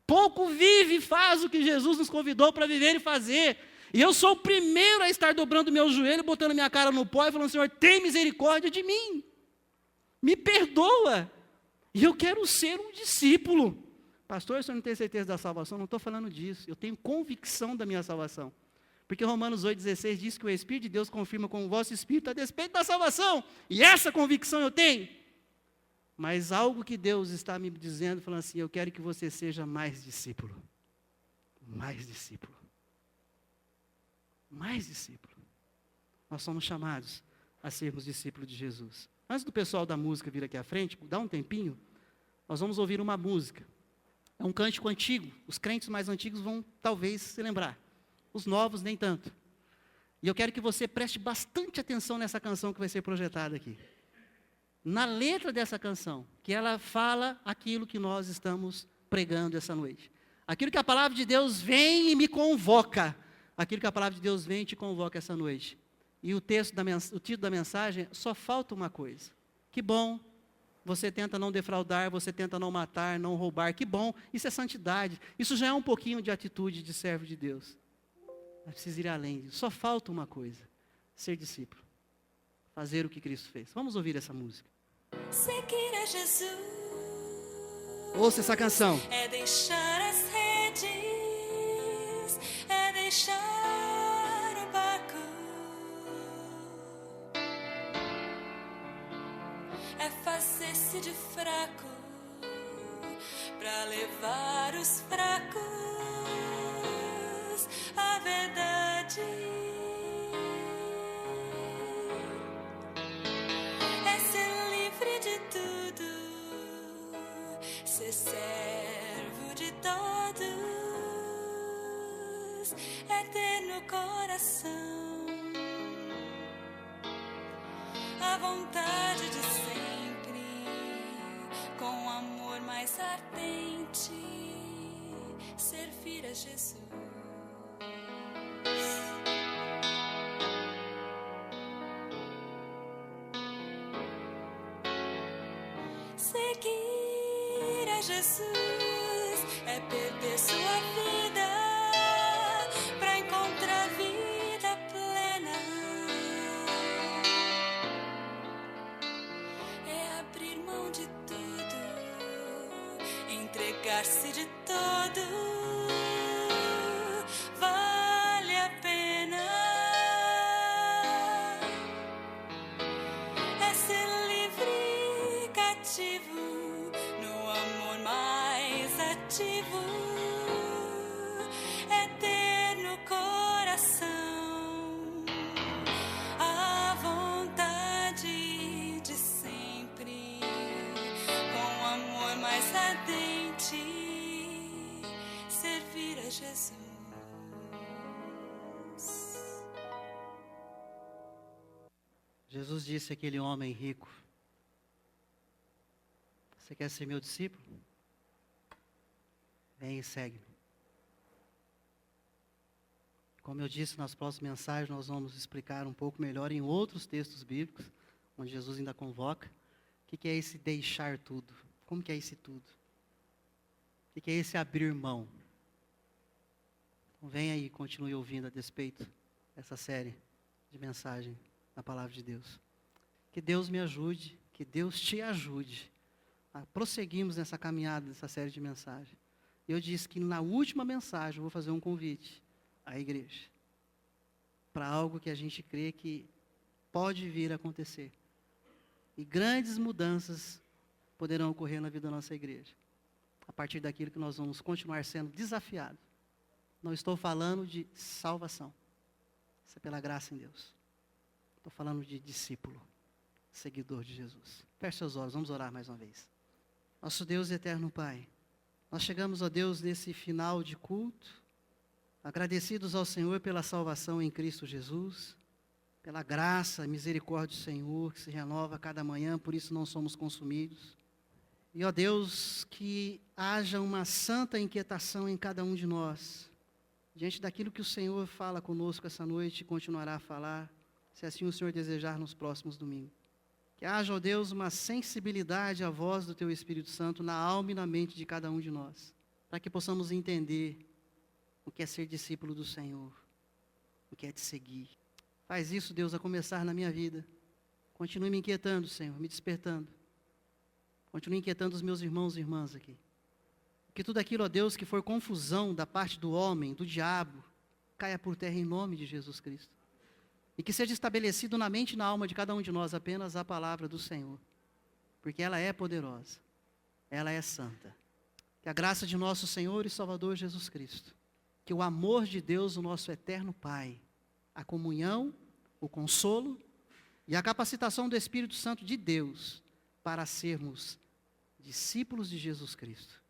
Pouco vive e faz o que Jesus nos convidou para viver e fazer. E eu sou o primeiro a estar dobrando meu joelho, botando minha cara no pó e falando: Senhor, tem misericórdia de mim. Me perdoa. E eu quero ser um discípulo. Pastor, o senhor não tem certeza da salvação? Não estou falando disso. Eu tenho convicção da minha salvação. Porque Romanos 8,16 diz que o Espírito de Deus confirma com o vosso Espírito a despeito da salvação. E essa convicção eu tenho. Mas algo que Deus está me dizendo, falando assim: eu quero que você seja mais discípulo. Mais discípulo. Mais discípulo. Nós somos chamados a sermos discípulos de Jesus. Antes do pessoal da música vir aqui à frente, dá um tempinho, nós vamos ouvir uma música. É um cântico antigo. Os crentes mais antigos vão talvez se lembrar. Os novos nem tanto. E eu quero que você preste bastante atenção nessa canção que vai ser projetada aqui. Na letra dessa canção, que ela fala aquilo que nós estamos pregando essa noite. Aquilo que a palavra de Deus vem e me convoca. Aquilo que a palavra de Deus vem e te convoca essa noite. E o título da mensagem, só falta uma coisa. Que bom, você tenta não defraudar, você tenta não matar, não roubar. Que bom, isso é santidade. Isso já é um pouquinho de atitude de servo de Deus. Mas precisa ir além disso. Só falta uma coisa: ser discípulo. Fazer o que Cristo fez. Vamos ouvir essa música. Seguir a Jesus Ouça essa canção. é deixar as redes, é deixar o barco, é fazer-se de fraco para levar os fracos à verdade. É ser livre de tudo, ser servo de todos, é ter no coração a vontade de sempre, com amor mais ardente, servir a Jesus. Seguir a Jesus é perder sua vida para encontrar vida plena. É abrir mão de tudo, entregar-se de todo. Vale a pena. É ser livre, cativo, no amor mais ativo. É ter no coração a vontade de sempre, com amor mais ardente, servir a Jesus. Jesus disse àquele homem rico: você quer ser meu discípulo? Vem e segue-me. Como eu disse, nas próximas mensagens nós vamos explicar um pouco melhor em outros textos bíblicos, onde Jesus ainda convoca, o que é esse deixar tudo? Como que é esse tudo? O que é esse abrir mão? Então venha aí e continue ouvindo a despeito dessa série de mensagem da Palavra de Deus. Que Deus me ajude, que Deus te ajude a prosseguirmos nessa caminhada, nessa série de mensagens. Eu disse que na última mensagem eu vou fazer um convite à igreja para algo que a gente crê que pode vir a acontecer. E grandes mudanças poderão ocorrer na vida da nossa igreja, a partir daquilo que nós vamos continuar sendo desafiados. Não estou falando de salvação, isso é pela graça em Deus. Estou falando de discípulo, seguidor de Jesus. Feche seus olhos, vamos orar mais uma vez. Nosso Deus e eterno Pai, nós chegamos, ó Deus, nesse final de culto, agradecidos ao Senhor pela salvação em Cristo Jesus, pela graça e misericórdia do Senhor, que se renova a cada manhã, por isso não somos consumidos. E, ó Deus, que haja uma santa inquietação em cada um de nós, diante daquilo que o Senhor fala conosco essa noite e continuará a falar, se assim o Senhor desejar nos próximos domingos. Que haja, ó Deus, uma sensibilidade à voz do Teu Espírito Santo na alma e na mente de cada um de nós, para que possamos entender o que é ser discípulo do Senhor, o que é te seguir. Faz isso, Deus, a começar na minha vida. Continue me inquietando, Senhor, me despertando. Continue inquietando os meus irmãos e irmãs aqui. Que tudo aquilo, ó Deus, que for confusão da parte do homem, do diabo, caia por terra em nome de Jesus Cristo. E que seja estabelecido na mente e na alma de cada um de nós apenas a palavra do Senhor. Porque ela é poderosa, ela é santa. Que a graça de nosso Senhor e Salvador Jesus Cristo, que o amor de Deus, o nosso eterno Pai, a comunhão, o consolo e a capacitação do Espírito Santo de Deus para sermos discípulos de Jesus Cristo,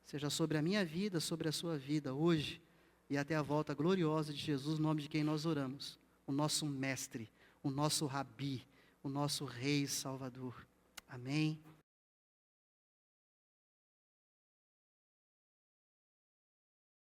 seja sobre a minha vida, sobre a sua vida, hoje e até a volta gloriosa de Jesus, no nome de quem nós oramos, o nosso mestre, o nosso rabi, o nosso rei salvador. Amém.